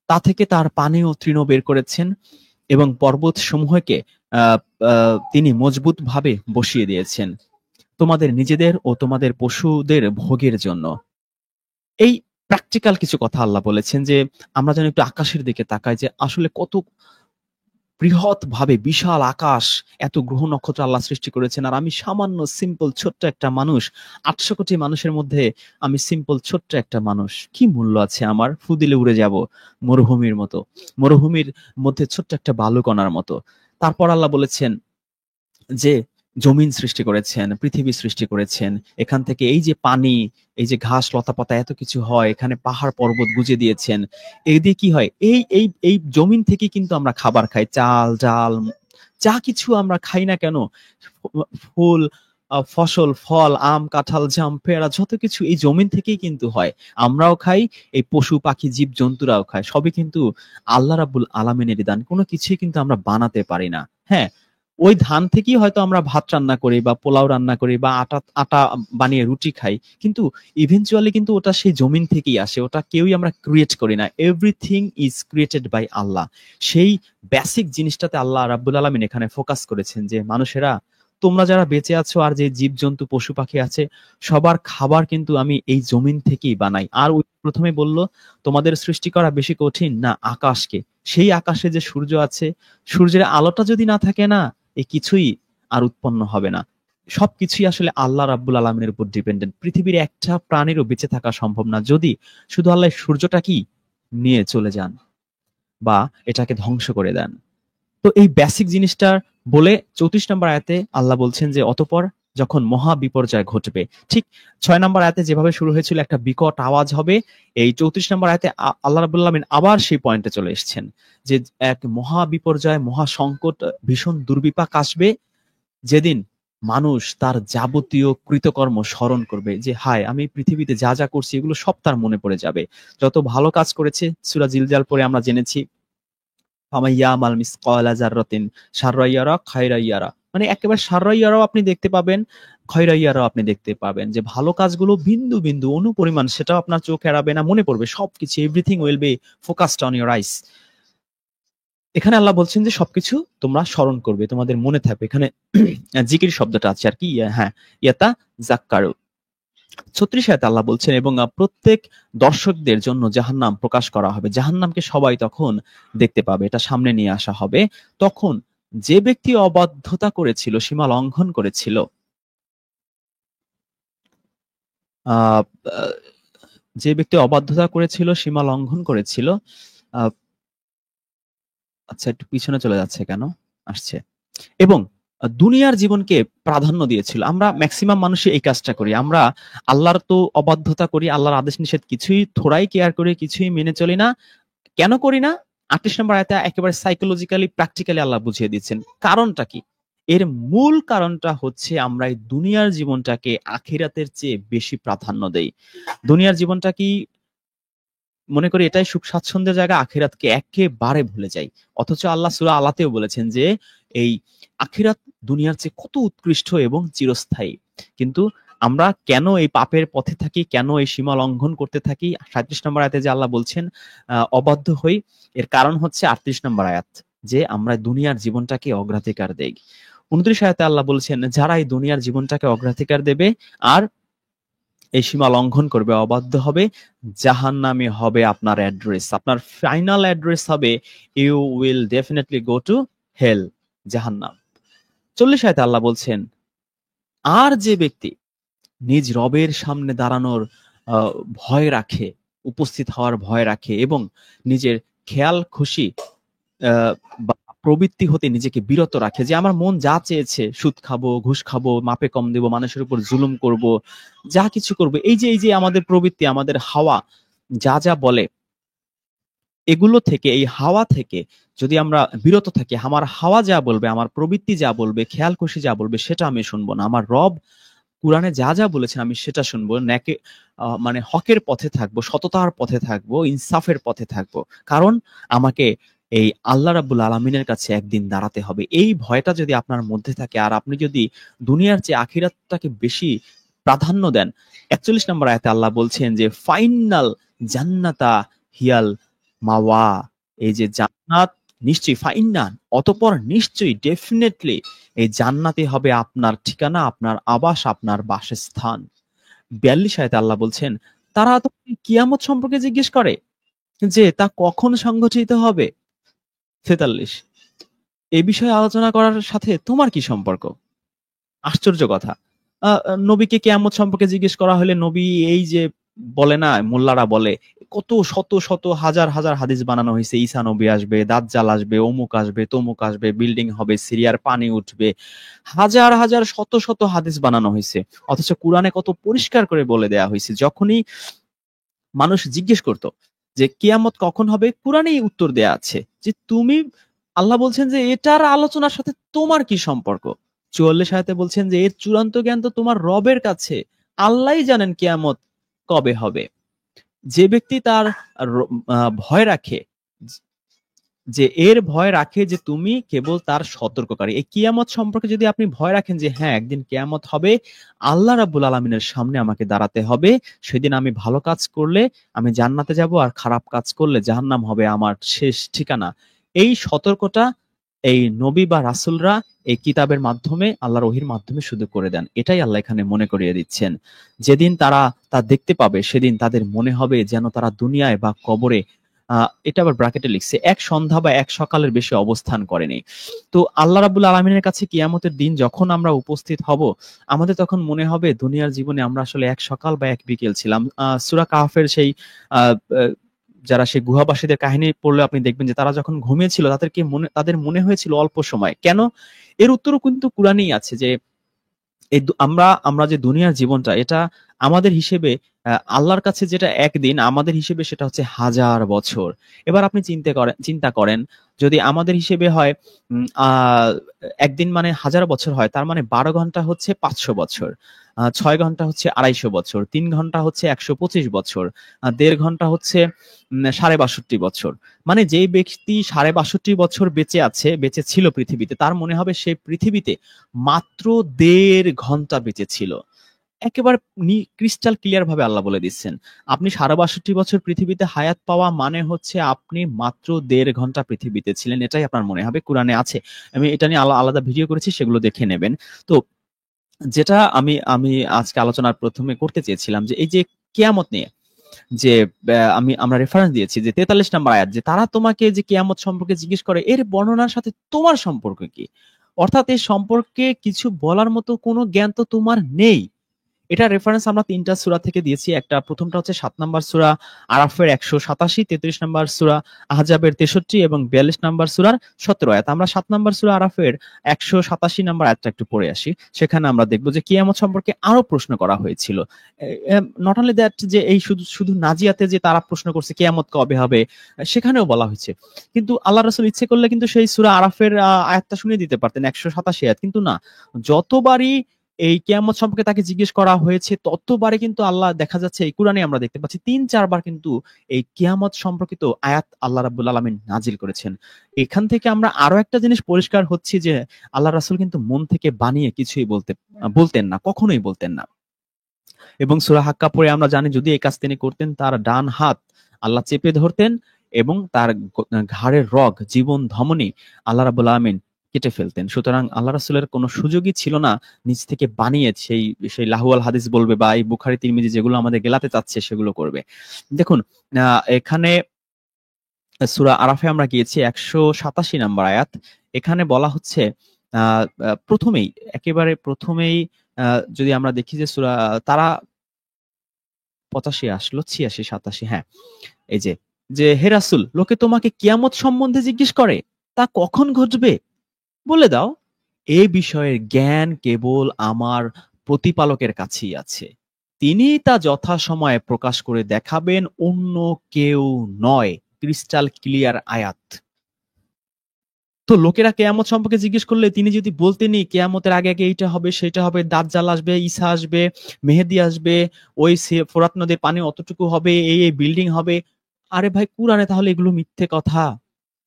তা থেকে তার পানি ও তৃণ বের করেছেন, এবং পর্বত সমূহকে তিনি মজবুত ভাবে বসিয়ে দিয়েছেন তোমাদের নিজেদের ও তোমাদের পশুদের ভোগের জন্য। এই প্র্যাকটিক্যাল কিছু কথা আল্লাহ বলেছেন যে আমরা যেন একটু আকাশের দিকে তাকাই, যে আসলে কত বৃহৎ ভাবে বিশাল আকাশ, এত গ্রহ নক্ষত্র আল্লাহ সৃষ্টি করেছেন, আর আমি সামান্য সিম্পল ছোট্ট একটা মানুষ, ৮০০ কোটি মানুষের মধ্যে আমি সিম্পল ছোট্ট একটা মানুষ, কি মূল্য আছে আমার? ফু দিলে উড়ে যাব মরুভূমির মতো, মরুভূমির মধ্যে ছোট্ট একটা বালুকণার মতো। তারপর আল্লাহ বলেছেন যে জমিন সৃষ্টি করেছেন, পৃথিবী সৃষ্টি করেছেন, এখান থেকে এই যে পানি, এই যে ঘাস লতাপাতা এত কিছু হয়, এখানে পাহাড় পর্বত গুজে দিয়েছেন। এই দিয়ে কি হয়, এই এই এই জমিন থেকে কিন্তু আমরা খাবার খাই, চাল ডাল যা কিছু আমরা খাই না কেন, ফুল, ফসল, ফল, আম, কাঁঠাল, জাম, পেয়ারা, যত কিছু এই জমিন থেকেই কিন্তু হয়। আমরাও খাই, এই পশু পাখি জীব জন্তুরাও খায়, সবই কিন্তু আল্লাহ রাব্বুল আলামিনের দান, কোনো কিছুই কিন্তু আমরা বানাতে পারি না। হ্যাঁ, ওই ধান থেকেই হয়তো আমরা ভাত রান্না করি বা পোলাও রান্না করি বা আটা আটা বানিয়ে রুটি খাই, কিন্তু ইভেনচুয়ালি কিন্তু ওটা সেই জমিন থেকেই আসে, ওটা কেউই আমরা ক্রিয়েট করি না। এভরিথিং ইজ ক্রিয়েটেড বাই আল্লাহ। সেই বেসিক জিনিসটাতে আল্লাহ রাব্বুল আলামিন এখানে ফোকাস করেছেন যে মানুষেরা, তোমরা যারা বেঁচে আছো আর যে জীবজন্তু পশু পাখি আছে, সবার খাবার কিন্তু আমি এই জমিন থেকেই বানাই। আর ওই প্রথমে বলল তোমাদের সৃষ্টি করা বেশি কঠিন না আকাশকে? সেই আকাশে যে সূর্য আছে, সূর্যের আলোটা যদি না থাকে না, এই কিছুই আর উৎপন্ন হবে না। সবকিছুই আসলে আল্লাহ রাব্বুল আলামিনের উপর ডিপেন্ডেন্ট। পৃথিবীর একটা প্রাণীরও বেঁচে থাকা সম্ভব না যদি শুধু আল্লাহ সূর্যটা কি নিয়ে চলে যান বা এটাকে ধ্বংস করে দেন। তো এই বেসিক জিনিসটা বলে ৩৪ নম্বর আয়াতে আল্লাহ বলছেন যে অতঃপর যখন মহা বিপর্যয় ঘটবে, ঠিক ৬ নম্বর আয়াতে যেভাবে শুরু হয়েছিল একটা বিকট আওয়াজ হবে, এই ৩৪ নম্বর আয়াতে আল্লাহ রাব্বুল আলামিন আবার সেই পয়েন্টে চলে এসেছেন যে এক মহা বিপর্যয়, মহা সংকট, ভীষণ দুর্বিপাক আসবে, যেদিন মানুষ তার যাবতীয় কৃতকর্ম স্মরণ করবে, যে হায় আমি পৃথিবীতে যা যা করছি এগুলো সব তার মনে পড়ে যাবে। যত ভালো কাজ করেছে সূরা জিলজাল পড়ে আমরা জেনেছি ফামাইয়ামাল মিসকালা যাররাতিন শাররা ইয়ারা খায়রা ইয়ারা, মানে একেবারে শাররা ইয়ারাও আপনি দেখতে পাবেন, খয়রা ইয়ারাও আপনি দেখতে পাবেন, যে ভালো কাজগুলো বিন্দু বিন্দু অনুপরিমাণ সেটাও আপনার চোখ এড়াবে না, মনে পড়বে সবকিছু, everything will be focused on your আইস। এখানে আল্লাহ বলছেন যে সবকিছু তোমরা স্মরণ করবে, তোমাদের মনে থাকবে। এখানে জিকির শব্দটা আছে আর কি, হ্যাঁ, ইয়াতা জাক্কারু। ৩৬ আয়াতে আল্লাহ বলছেন এবং প্রত্যেক দর্শকদের জন্য জাহান্নাম প্রকাশ করা হবে, জাহান্নামকে সবাই তখন দেখতে পাবে, এটা সামনে নিয়ে আসা হবে। তখন যে ব্যক্তি অবাধ্যতা করেছিল, সীমা লঙ্ঘন করেছিল, আহ আহ, যে ব্যক্তি অবাধ্যতা করেছিল, সীমা লঙ্ঘন করেছিল, আহ, আচ্ছা একটু পিছনে চলে যাচ্ছে কেন, আসছে, এবং দুনিয়ার জীবনকে প্রাধান্য দিয়েছিল। আমরা ম্যাক্সিমাম মানুষই এই কাজটা করি, আমরা আল্লাহর তো অবাধ্যতা করি, আল্লাহর আদেশ নিষেধ কিছুই থোড়াই কেয়ার করি, কিছুই মেনে চলি না। কেন করি না? ৩৮ নম্বর আয়াতে একেবারে সাইকোলজিক্যালি প্র্যাকটিক্যালি আল্লাহ বুঝিয়ে দিচ্ছেন কারণটা কি। এর মূল কারণটা হচ্ছে আমরা এই দুনিয়ার জীবনটাকে আখিরাতের চেয়ে বেশি প্রাধান্য দেই। দুনিয়ার জীবনটা কি মনে করি এটাই সুখ স্বাচ্ছন্দ্যের জায়গা, আখিরাতকে একেবারে ভুলে যাই। অথচ আল্লাহ সূরা আলাতেও বলেছেন যে এই আখিরাত দুনিয়ার চেয়ে কত উৎকৃষ্ট এবং চিরস্থায়ী। কিন্তু আমরা কেন এই পাপের পথে থাকি, কেন এই সীমা লঙ্ঘন করতে থাকি? 37 নম্বর আয়াতে যে আল্লাহ বলছেন অবাধ্য হই, এর কারণ হচ্ছে 38 নম্বর আয়াত, যে আমরা দুনিয়ার জীবনটাকে অগ্রাধিকার দেই। 29 আয়াতে আল্লাহ বলছেন যারা এই দুনিয়ার জীবনটাকে অগ্রাধিকার দেবে আর এই সীমা লঙ্ঘন করবে, অবাধ্য হবে, জাহান্নামে হবে আপনার অ্যাড্রেস, আপনার ফাইনাল অ্যাড্রেস হবে you will definitely go to hell, জাহান্নাম। 40 আয়াতে আল্লাহ বলছেন আর যে ব্যক্তি নিজ রবের সামনে দাঁড়ানোর ভয় রাখে, উপস্থিত হওয়ার ভয় রাখে এবং নিজের খেয়াল খুশি বা প্রবৃত্তি হতে নিজেকে বিরত রাখে, যে আমার মন যা চেয়েছে, সুদ খাবো, ঘুষ খাবো, মাপে কম দেবো, মানুষের উপর জুলুম করব, যা কিছু করবো, এই যে আমাদের প্রবৃত্তি, আমাদের হাওয়া যা যা বলে, এগুলো থেকে, এই হাওয়া থেকে যদি আমরা বিরত থাকি, আমার হাওয়া যা বলবে, আমার প্রবৃত্তি যা বলবে, খেয়াল খুশি যা বলবে, সেটা আমি শুনবো না। আমার রব কুরআনে যা যা বলেছেন আমি সেটা শুনবো, ন্যাকে মানে হকের পথে থাকবো, সততার পথে থাকবো, ইনসাফের পথে থাকবো, কারণ আমাকে এই আল্লাহ রাব্বুল আলামিনের কাছে একদিন দাঁড়াতে হবে। এই ভয়টা যদি আপনার মধ্যে থাকে আর আপনি যদি দুনিয়ার চেয়ে আখিরাতটাকে বেশি প্রাধান্য দেন, 41 নম্বর আয়াতে আল্লাহ বলছেন যে ফাইনাল জান্নাতা হিয়াল মাওয়া, এই যে জান্নাত নিশ্চয়ই, ফাইন্না অতঃপর নিশ্চয়ই, ডেফিনেটলি এই জান্নাতে হবে আপনার ঠিকানা, আপনার আবাস, আপনার বাসস্থান। 42 আয়াতে আল্লাহ বলছেন তারা তো কিয়ামত সম্পর্কে জিজ্ঞেস করে যে তা কখন সংঘটিত হবে। 43 এই বিষয়ে আলোচনা করার সাথে তোমার কি সম্পর্ক? আশ্চর্য কথা। নবীকে কিয়ামত সম্পর্কে জিজ্ঞেস করা হলে নবী এই যে বলে না, মোল্লারা বলে কত শত শত হাজার হাজার হাদিস বানানো হয়েছে, ঈসা নবী আসবে, দাজ্জাল আসবে, অমুক আসবে, তমুক আসবে, বিল্ডিং হবে, সিরিয়ার পানি উঠবে, হাজার হাজার শত শত হাদিস বানানো হয়েছে। অথচ কুরআনে কত পরিষ্কার করে বলে দেয়া হয়েছে, যখনই মানুষ জিজ্ঞেস করতো যে কিয়ামত কখন হবে, কুরআনেই উত্তর দেয়া আছে যে তুমি, আল্লাহ বলছেন যে এটার আলোচনার সাথে তোমার কি সম্পর্ক। 44 আয়াতে বলছেন যে এর চূড়ান্ত জ্ঞান তো তোমার রবের কাছে, আল্লাহই জানেন কিয়ামত কবে হবে। যে ব্যক্তি তার ভয় রাখে, যে এর ভয় রাখে যে তুমি কেবল তার সতর্ককারী, এই কিয়ামত সম্পর্কে যদি আপনি ভয় রাখেন যে হ্যাঁ একদিন কিয়ামত হবে, আল্লাহ রাব্বুল আলামিনের সামনে আমাকে দাঁড়াতে হবে, সেদিন আমি ভালো কাজ করলে আমি জান্নাতে যাব আর খারাপ কাজ করলে জাহান্নাম হবে আমার শেষ ঠিকানা, এই সতর্কটা এই নবী বা রাসূলরা এই কিতাবের মাধ্যমে, আল্লাহর ওহীর মাধ্যমে শুধু করে দেন। এটাই আল্লাহ এখানে মনে করিয়ে দিচ্ছেন। যেদিন তারা তা দেখতে পাবে সেদিন তাদের মনে হবে যেন তারা দুনিয়ায় বা কবরে, এটা আবার ব্র্যাকেটে লিখছে, এক সন্ধ্যা বা এক সকালের বেশি অবস্থান করেনি। তো আল্লাহ রাব্বুল আলামিনের কাছে কিয়ামতের দিন যখন আমরা উপস্থিত হব, আমাদের তখন মনে হবে দুনিয়ার জীবনে আমরা আসলে এক সকাল বা এক বিকেল ছিলাম। সূরা কাহফের সেই আহ, আহ, যারা সেই গুহাবাসীদের কাহিনী পড়লে আপনি দেখবেন যে তারা যখন ঘুমিয়েছিল তাদের মনে হয়েছিল অল্প সময়। কেন? এর উত্তরও কিন্তু কুরআনেই আছে যে এই আমরা আমরা যে দুনিয়ার জীবনটা, এটা আমাদের হিসেবে আল্লাহর কাছে যেটা একদিন, আমাদের হিসেবে সেটা হচ্ছে হাজার বছর। এবার আপনি চিন্তা করেন যদি আমাদের হিসেবে হয় একদিন মানে হাজার বছর হয়, তার মানে 12 ঘন্টা হচ্ছে 500 বছর, 6 ঘন্টা হচ্ছে 250 বছর, 3 ঘন্টা হচ্ছে 125 বছর, 1.5 ঘন্টা হচ্ছে 62.5 বছর। মানে যেই ব্যক্তি 62.5 বছর বেঁচে ছিল পৃথিবীতে, তার মনে হবে সে পৃথিবীতে মাত্র 1.5 ঘন্টা বেঁচে ছিল। একেবারে ক্রিস্টাল ক্লিয়ার ভাবে আল্লাহ বলে দিচ্ছেন আপনি 62 বছর পৃথিবীতে হায়াত পাওয়া মানে হচ্ছে আপনি মাত্র 1.5 ঘন্টা পৃথিবীতে ছিলেন, এটাই আপনার মনে হবে। কোরআনে আছে, আমি এটা নিয়ে আলাদা ভিডিও করেছি, সেগুলো দেখে নেবেন। তো যেটা আমি আমি আজকে আলোচনার প্রথমে করতে চেয়েছিলাম যে এই যে কিয়ামত নিয়ে যে আমরা রেফারেন্স দিয়েছি যে 43 নম্বর আয়াত, যে তারা তোমাকে যে কিয়ামত সম্পর্কে জিজ্ঞেস করে, এর বর্ণনার সাথে তোমার সম্পর্ক কি? অর্থাৎ এই সম্পর্কে কিছু বলার মতো কোনো জ্ঞান তো তোমার নেই। এটা রেফারেন্স আমরা ৩টা সূরা থেকে দিয়েছি। প্রথমটা হচ্ছে ৭ নাম্বার সূরা আরাফের ১৮৭, ৩৩ নাম্বার সূরা আহজাবের ৬৩ এবং ৪২ নাম্বার সূরার ১৭ আয়াত। আমরা ৭ নাম্বার সূরা আরাফের ১৮৭ নাম্বার আয়াতটা একটু পড়ে আসি। সেখানে আমরা দেখব যে কিয়ামত সম্পর্কে আরো প্রশ্ন করা হয়েছিল। নট অনলি দ্যাট, যে এই শুধু নাজিয়াতে যে তারা প্রশ্ন করছে কিয়ামত কবে হবে, সেখানেও বলা হয়েছে। কিন্তু আল্লাহ রাসূল ইচ্ছে করলে কিন্তু সেই সূরা আরাফের আয়াতটা শুনিয়ে দিতে পারতেন, ১৮৭ আয়াত। কিন্তু না, যতবারই এই কিয়ামত সম্পর্কে তাকে জিজ্ঞেস করা হয়েছে ততবারে কিন্তু আল্লাহ, দেখা যাচ্ছে এই কোরআনে আমরা দেখতে পাচ্ছি ৩-৪ বার কিন্তু এই কিয়ামত সম্পর্কিত আয়াত আল্লাহ রাব্বুল আলামিন নাজিল করেছেন। এখান থেকে আমরা আরো একটা জিনিস পরিষ্কার হচ্ছি যে আল্লাহ রাসূল কিন্তু মন থেকে বানিয়ে কিছুই বলতেন না, কখনোই বলতেন না। এবং সূরা হাক্কা পড়ে আমরা জানি, যদি এই কাজ তিনি করতেন, তার ডান হাত আল্লাহ চেপে ধরতেন এবং তার ঘাড়ের রগ, জীবন ধমনী আল্লাহ রাব্বুল আলামিন কেটে ফেলতেন। সুতরাং আল্লাহ রাসূলের কোনো সুযোগই ছিল না নিজ থেকে বানিয়ে সেই লাহুয়াল হাদিস বলবে বা এই বুখারী তিরমিজি যেগুলো আমাদের গেলাতে চাচ্ছে সেগুলো করবে। দেখুন, এখানে সূরা আরাফে আমরা গিয়েছি ১৮৭ নাম্বার আয়াত। এখানে বলা হচ্ছে প্রথমেই, একেবারে প্রথমেই যদি আমরা দেখি যে সূরা তারা ৮৫ আসলো, ৮৬, ৮৭, হ্যাঁ, এই যে হে রাসূল, লোকে তোমাকে কিয়ামত সম্বন্ধে জিজ্ঞেস করে, তা কখন ঘটবে বলে দাও। এ বিষয়ের জ্ঞান কেবল আমার প্রতিপালকের কাছেই আছে, তিনি তা যথাসময়ে প্রকাশ করে দেখাবেন, অন্য কেউ নয়। ক্রিস্টাল ক্লিয়ার আয়াত। তো লোকেরা কেয়ামত সম্পর্কে জিজ্ঞেস করলে তিনি যদি বলতেনই কেয়ামতের আগে আগে এইটা হবে, সেটা হবে, দাজ্জাল আসবে, ঈসা আসবে, মেহেদী আসবে, ওই ফোরাত নদীর পানি অতটুকু হবে, এই বিল্ডিং হবে, আরে ভাই, কোরআনে তাহলে এগুলো মিথ্যে কথা?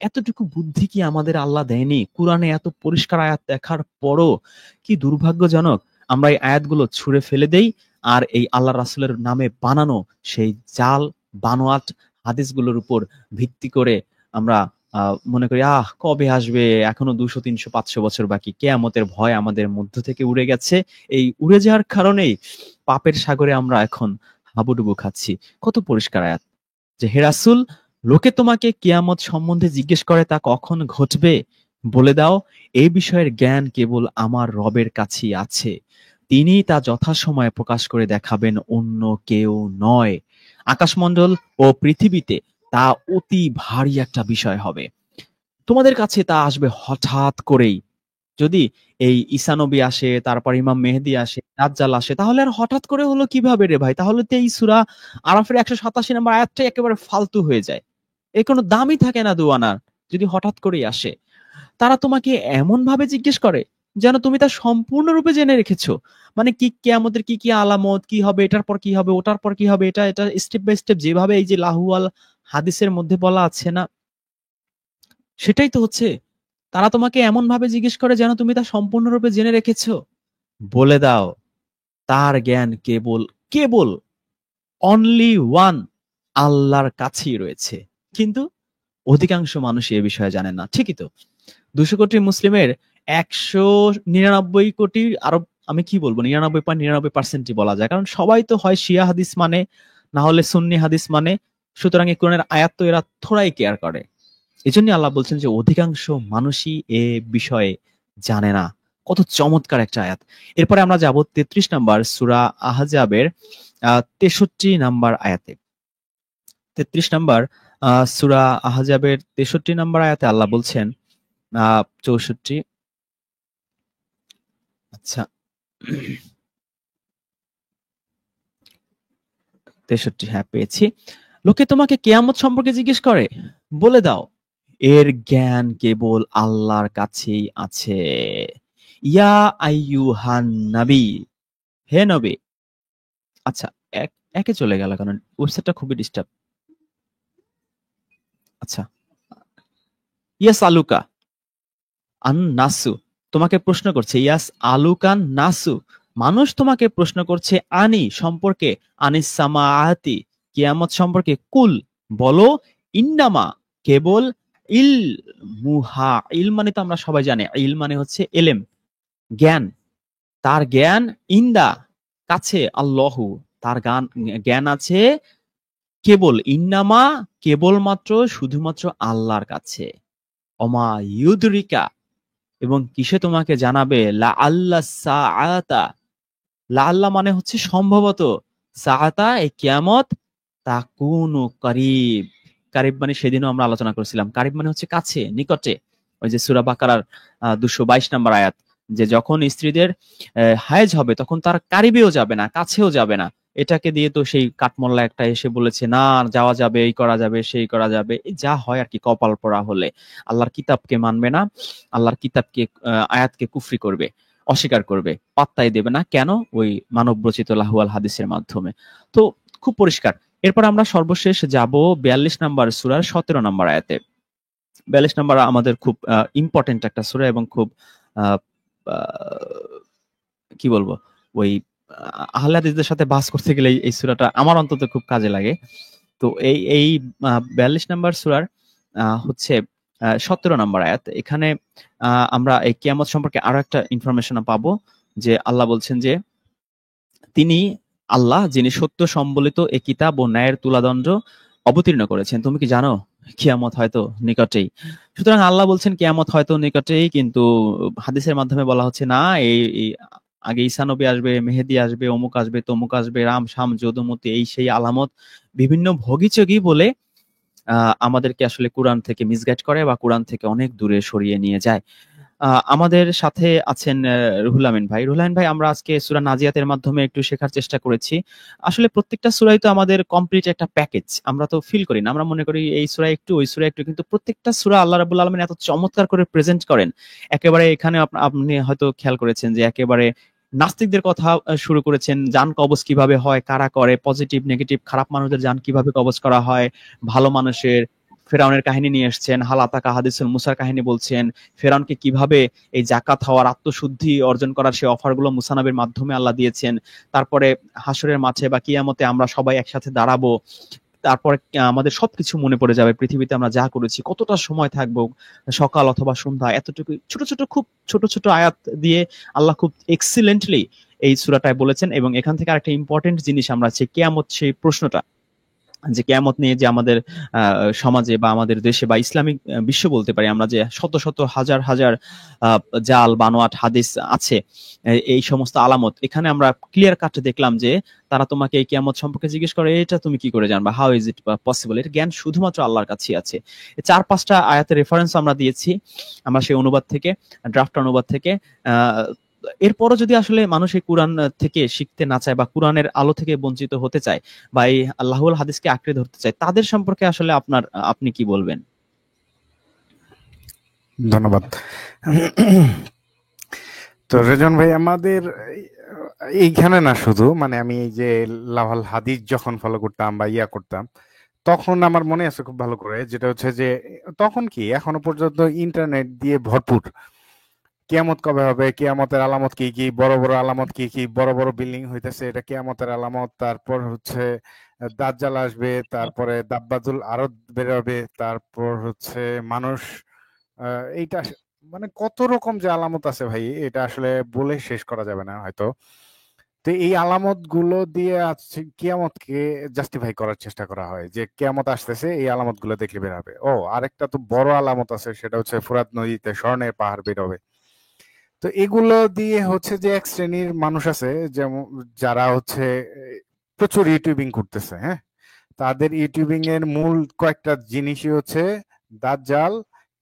এতটুকু বুদ্ধি কি আমাদের আল্লাহ দেয়নি? কোরআনে এত পরিষ্কার আয়াত দেখার পরও কি দুর্ভাগ্যজনক আমরা এই আয়াতগুলো ছুঁড়ে ফেলে দেই, আর এই আল্লাহ রাসূলের নামে বানানো সেই জাল বানোয়াট হাদিসগুলোর উপর ভিত্তি করে আমরা মনে করি, কবে আসবে, এখনো ২০০, ৩০০, ৫০০ বছর বাকি, কিয়ামতের ভয় আমাদের মধ্য থেকে উড়ে গেছে। এই উড়ে যাওয়ার কারণেই পাপের সাগরে আমরা এখন হাবুডুবু খাচ্ছি। কত পরিষ্কার আয়াত যে হে রাসূল, লোকে তোমাকে কিয়ামত সম্বন্ধে জিজ্ঞেস করে, তা কখন ঘটবে বলে দাও। এই বিষয়ের জ্ঞান কেবল আমার রবের কাছেই আছে, তিনি তা যথাসময়ে প্রকাশ করে দেখাবেন, অন্য কেউ নয়। আকাশমণ্ডল ও পৃথিবীতে তা অতি ভারী একটা বিষয় হবে, তোমাদের কাছে তা আসবে হঠাৎ করেই। যদি এই ঈসা নবী আসে, তারপর ইমাম মেহেদী আসে, দাজ্জাল আসে, তাহলে আর হঠাৎ করে হলো কিভাবে রে ভাই? তাহলে তো এই সূরা আরাফের ১৮৭ নাম্বার আয়াতটাই একেবারে ফালতু হয়ে যায়। এর কোনো দামই থাকে না দুআনার, যদি হঠাৎ করেই আসে। তারা তোমাকে এমন ভাবে জিজ্ঞেস করে যেন তুমি তা সম্পূর্ণরূপে জেনে রেখেছো। মানে কি, কিয়ামতের কি কি আলামত, কি হবে, এটার পর কি হবে, ওটার পর কি হবে, এটা এটা স্টেপ বাই স্টেপ যেভাবে এই যে লাহুয়াল হাদিসের মধ্যে বলা আছে না, সেটাই তো হচ্ছে। তারা তোমাকে এমন ভাবে জিজ্ঞেস করে যেন তুমি তা সম্পূর্ণরূপে জেনে রেখেছো। বলে দাও, তার জ্ঞান কেবল কেবল অনলি ওয়ান আল্লাহর কাছেই রয়েছে। কিন্তু অধিকাংশ মানুষ এ বিষয়ে জানেন না। ঠিকই তো, ২০০ কোটি মুসলিমের ১৯৯ কোটি, আরো আমি কি বলবো, ৯৯.৯৯% বলা যায়। কারণ সবাই তো হয় শিয়া হাদিস মানে, না হলে সুন্নি হাদিস মানে। সুতরাং এই কোরআনের আয়াত তো এরা থোড়াই কেয়ার করে। এজন্য আল্লাহ বলছেন যে অধিকাংশ মানুষই এ বিষয়ে জানে না। কত চমৎকার একটা আয়াত। এরপরে আমরা যাব ৩৩ নাম্বার সূরা আহজাবের ৬৩ নাম্বার আয়াতে। ৩৩ নাম্বার সূরা আহজাবের ৬৩ নাম্বার আয়াতে আল্লাহ বলছেন, ৬৪, আচ্ছা, ৬৩, হ্যাঁ পেয়েছি। লোকে তোমাকে কিয়ামত সম্পর্কে জিজ্ঞেস করে, বলে দাও, এর জ্ঞান কেবল আল্লাহর কাছেই আছে। ইয়া আইয়ুহান নবী, হে নবী। আচ্ছা, একে চলে গেল কারণ ওয়েবসাইটটা খুবই ডিস্টার্ব। আচ্ছা, ইয়াস আলুকা আন নাসু, তোমাকে প্রশ্ন করছে, ইয়াস আলুকান নাসু, মানুষ তোমাকে প্রশ্ন করছে, আনি সম্পর্কে, আনিস সামাআতি, কিয়ামত সম্পর্কে, কুল বলো, ইন্নামা কেবল, ইল মুহা, ইল মানে তো আমরা সবাই জানি, ইল মানে হচ্ছে এলেম, জ্ঞান, তার জ্ঞান, ইন্দা কাছে, আল্লাহু তার জ্ঞান আছে, কেবল, ইন্নামা কেবলমাত্র, শুধুমাত্র আল্লাহর কাছে, অমা ইউদরিকা এবং কিসে তোমাকে জানাবে, লা আল্লাহ সাআতা, লাআল্লাহ মানে হচ্ছে সম্ভবত, সাআতা এই কিয়ামত তাকুনু কারীব। কারীব মানে সেদিনও আমরা আলোচনা করেছিলাম। কারীব মানে হচ্ছে কাছে, নিকটে। ওই যে সূরা বাকারার ২২২ নম্বর আয়াত, যে যখন স্ত্রীদের হায়েজ হবে তখন তার কারিবেও যাবে না, কাছেও যাবে না। এটাকে দিয়ে তো সেই কাঠমোল্লা একটা এসে বলেছে, না যাওয়া যাবে, এই করা যাবে, সেই করা যাবে। এই যা হয় আর কি, কপাল পোড়া হলে। আল্লাহর কিতাবকে মানবে না, আল্লাহর কিতাবকে আয়াতকে কুফরি করবে, অস্বীকার করবে, পাত্তাই দেবে না। কেন? ওই মানবরচিত লাহুয়াল হাদিসের মাধ্যমে। তো খুব পরিষ্কার। এরপর আমরা সর্বশেষ যাব ৪২ নম্বর সূরার ১৭ নম্বর আয়াতে। ৪২ নম্বর আমাদের খুব ইম্পর্টেন্ট একটা সূরা এবং খুব আহ, আহ, কি বলবো, ওই আহলে হাদিসদের সাথে বাস করতে গেলে এই সূরাটা আমার অন্তত খুব কাজে লাগে। তো এই ৪২ নম্বর সূরার হচ্ছে ১৭ নম্বর আয়াত। এখানে আমরা এই কিয়ামত সম্পর্কে আরো একটা ইনফরমেশন পাবো, যে আল্লাহ বলছেন যে তিনি আল্লাহ যিনি সত্য সম্বলিত এ কিতাব ও ন্যায়ের তুলাদণ্ড অবতীর্ণ করেছেন। তুমি কি জানো কিয়ামত হয়তো নিকটেই? সুতরাং আল্লাহ বলছেন কিয়ামত হয়তো নিকটেই, কিন্তু হাদিসের মাধ্যমে বলা হচ্ছে না, এই আগে ঈসা নবী আসবে, মেহেদী আসবে, অমুক আসবে, তমুক আসবে, রাম শাম যদুমতি, এই সেই আলামত বিভিন্ন ভোগীচোগী বলে আমাদেরকে আসলে কোরআন থেকে মিসগাইড করে বা কোরআন থেকে অনেক দূরে সরিয়ে নিয়ে যায়। আমাদের সাথে আছেন রুহুল আমিন ভাই। রুহুল আমিন ভাই, আমরা আজকে সূরা নাজিয়াতের মাধ্যমে একটু শেখার চেষ্টা করেছি। আসলে প্রত্যেকটা সূরাই তো আমাদের কমপ্লিট একটা প্যাকেজ। আমরা তো ফিল করি না। আমরা মনে করি এই সূরা একটু, ওই সূরা একটু, কিন্তু প্রত্যেকটা সূরা আল্লাহ রাব্বুল আলামিন এত চমৎকার করে প্রেজেন্ট করেন। একেবারে এখানে আপনি হয়তো খেয়াল করেছেন যে একেবারে নাস্তিকদের কথা শুরু করেছেন, জান কবজ কিভাবে হয়, কারা করে, পজিটিভ নেগেটিভ, খারাপ মানুষদের জান কিভাবে কবজ করা হয়, ভালো মানুষের, ফেরাউনের কাহিনী নিয়ে এসছেন, হাল আতাকা হাদিসুল মুসার কাহিনী বলছেন, ফেরাউনকে কিভাবে এই জাকাত হওয়ার, আত্মশুদ্ধি অর্জন করার সেই অফারগুলো মুসা নবীর মাধ্যমে আল্লাহ দিয়েছেন। তারপরে হাসরের মাঠে বা কিয়ামতে আমরা সবাই একসাথে দাঁড়াবো। তারপরে আমাদের সবকিছু মনে পড়ে যাবে, পৃথিবীতে আমরা যা করেছি, কতটা সময় থাকবো, সকাল অথবা সন্ধ্যা, এতটুকু ছোট ছোট, খুব ছোট ছোট আয়াত দিয়ে আল্লাহ খুব এক্সিলেন্টলি এই সূরাটায় বলেছেন। এবং এখান থেকে আরেকটা ইম্পর্টেন্ট জিনিস আমরা, সেই কিয়ামত, সেই প্রশ্নটা, যে কেয়ামত নিয়ে যে আমাদের সমাজে বা আমাদের দেশে বা ইসলামিক বিশ্ব বলতে পারি আমরা, যে শত শত হাজার হাজার আহ, জাল বানোয়াট হাদিস আছে, এই সমস্ত আলামত, এখানে আমরা ক্লিয়ার কাট দেখলাম যে তারা তোমাকে এই কিয়ামত সম্পর্কে জিজ্ঞেস করে, এটা তুমি কি করে জানবা, হাউ ইজ ইট পসিবল, এর জ্ঞান শুধুমাত্র আল্লাহর কাছেই আছে। এই ৪-৫টা আয়াতের রেফারেন্স আমরা দিয়েছি, আমরা সেই অনুবাদ থেকে, ড্রাফট অনুবাদ থেকে। আহ এরপরও যদি আসলে মানুষ এই কোরআন থেকে শিখতে না চায় বা কোরআনের আলো থেকে বঞ্চিত হতে চায় বা এই আল্লাহুল হাদিসকে আঁকড়ে ধরতে চায়, তাদের সম্পর্কে আসলে আপনি কি বলবেন? ধন্যবাদ। তো রেজন ভাই, আমাদের এইখানে না শুধু, মানে আমি এই যে লাভাল হাদিস যখন ফলো করতাম বা ইয়া করতাম, তখন আমার মনে আছে খুব ভালো করে, যেটা হচ্ছে যে তখন কি, এখনো পর্যন্ত ইন্টারনেট দিয়ে ভরপুর। কিয়ামত কবে হবে, কিয়ামতের আলামত কি কি, বড় বড় আলামত কি কি, বড় বড় বিল্ডিং হইতেছে, এটা কিয়ামতের আলামত। তারপর হচ্ছে দাজ্জাল আসবে, তারপরে দাব্বাতুল আরদ বেরোবে, তারপর হচ্ছে মানুষ এইটা মানে কত রকম যে আলামত আছে ভাই, এটা আসলে বলে শেষ করা যাবে না হয়তো। তো এই আলামত গুলো দিয়ে আজকে কিয়ামতকে জাস্টিফাই করার চেষ্টা করা হয়, যে কিয়ামত আসতেছে, এই আলামত গুলো দেখলে বের হবে। ও, আরেকটা তো বড় আলামত আছে, সেটা হচ্ছে ফুরাত নদীতে স্বর্ণের পাহাড় বের হবে। তো এগুলো দিয়ে হচ্ছে যে এক শ্রেণীর মানুষ আছে, যেমন যারা হচ্ছে প্রচুর ইউটিউবিং করতেছে, হ্যাঁ, তাদের ইউটিউবিং এর মূল কয়েকটা জিনিসই হচ্ছে দাজ্জাল,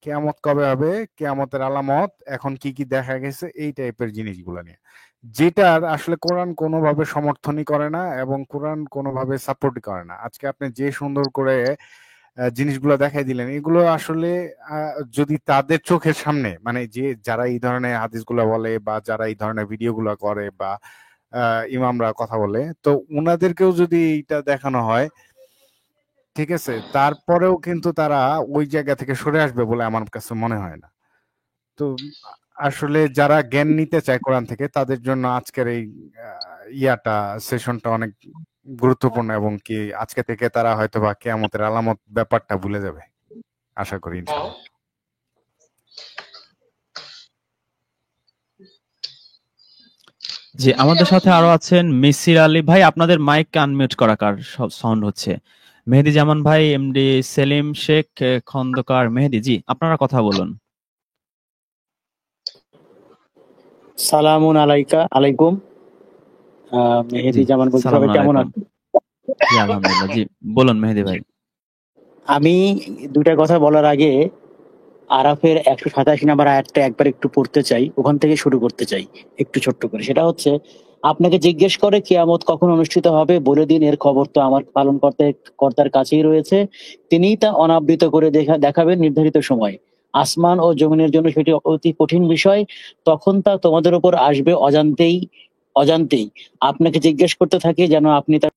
কিয়ামত কবে হবে, কিয়ামতের আলামত, এখন কি কি দেখা গেছে, এই টাইপের জিনিসগুলো নিয়ে, যেটার আসলে কোরআন কোনোভাবে সমর্থনই করে না এবং কোরআন কোনোভাবে সাপোর্টই করে না। আজকে আপনি যে সুন্দর করে জিনিসগুলো দেখাই দিলেন, এগুলো আসলে যদি তাদের চোখের সামনে, মানে যে যারা এই ধরনের হাদিসগুলো বলে বা যারা এই ধরনের ভিডিওগুলো করে বা ইমামরা কথা বলে, তো উনাদেরকেও যদি এটা দেখানো হয়, ঠিক আছে, তারপরেও কিন্তু তারা ওই জায়গা থেকে সরে আসবে বলে আমার কাছে মনে হয় না। তো আসলে যারা জ্ঞান নিতে চায় কোরআন থেকে, তাদের জন্য আজকের এই ইয়াটা, সেশনটা অনেক গুরুত্বপূর্ণ, এবং কি আজকে থেকে তারা হয়তো বা কিয়ামতের আলামত ব্যাপারটা ভুলে যাবে, আশা করি ইনশাআল্লাহ। যে আমাদের সাথে আরো আছেন মিসির আলী ভাই। আপনাদের মাইক আনমিউট করা, কার সব সাউন্ড হচ্ছে? মেহেদি জামান ভাই, এমডি সেলিম শেখ, খন্দকার মেহেদি, জি আপনারা কথা বলুন। সালামুন আলাইকুম। মেহেদি জি, জামান বলছি, সালাম সবাই কেমন আলাইকুম। আছেন? জি, আলহামদুলিল্লাহ। জি, বলুন মেহেদি ভাই। আমি দুটা কথা বলার আগে আরাফের 187 নাম্বার আয়াতটা একবার একটু পড়তে চাই, ওখান থেকে শুরু করতে চাই একটু ছোট্ট করে। সেটা হচ্ছে, আপনাকে জিজ্ঞেস করে কিয়ামত কখন অনুষ্ঠিত হবে, বলে দিন এর খবর তো আমার পালন কর্তার কাছেই রয়েছে, তিনিই তা অনাবৃত করে দেখাবেন নির্ধারিত সময়। আসমান ও জমিনের জন্য সেটি অতি কঠিন বিষয়, তখন তা তোমাদের উপর আসবে অজান্তেই। আপনাকে জিজ্ঞেস করতে থাকে যেন আপনি তার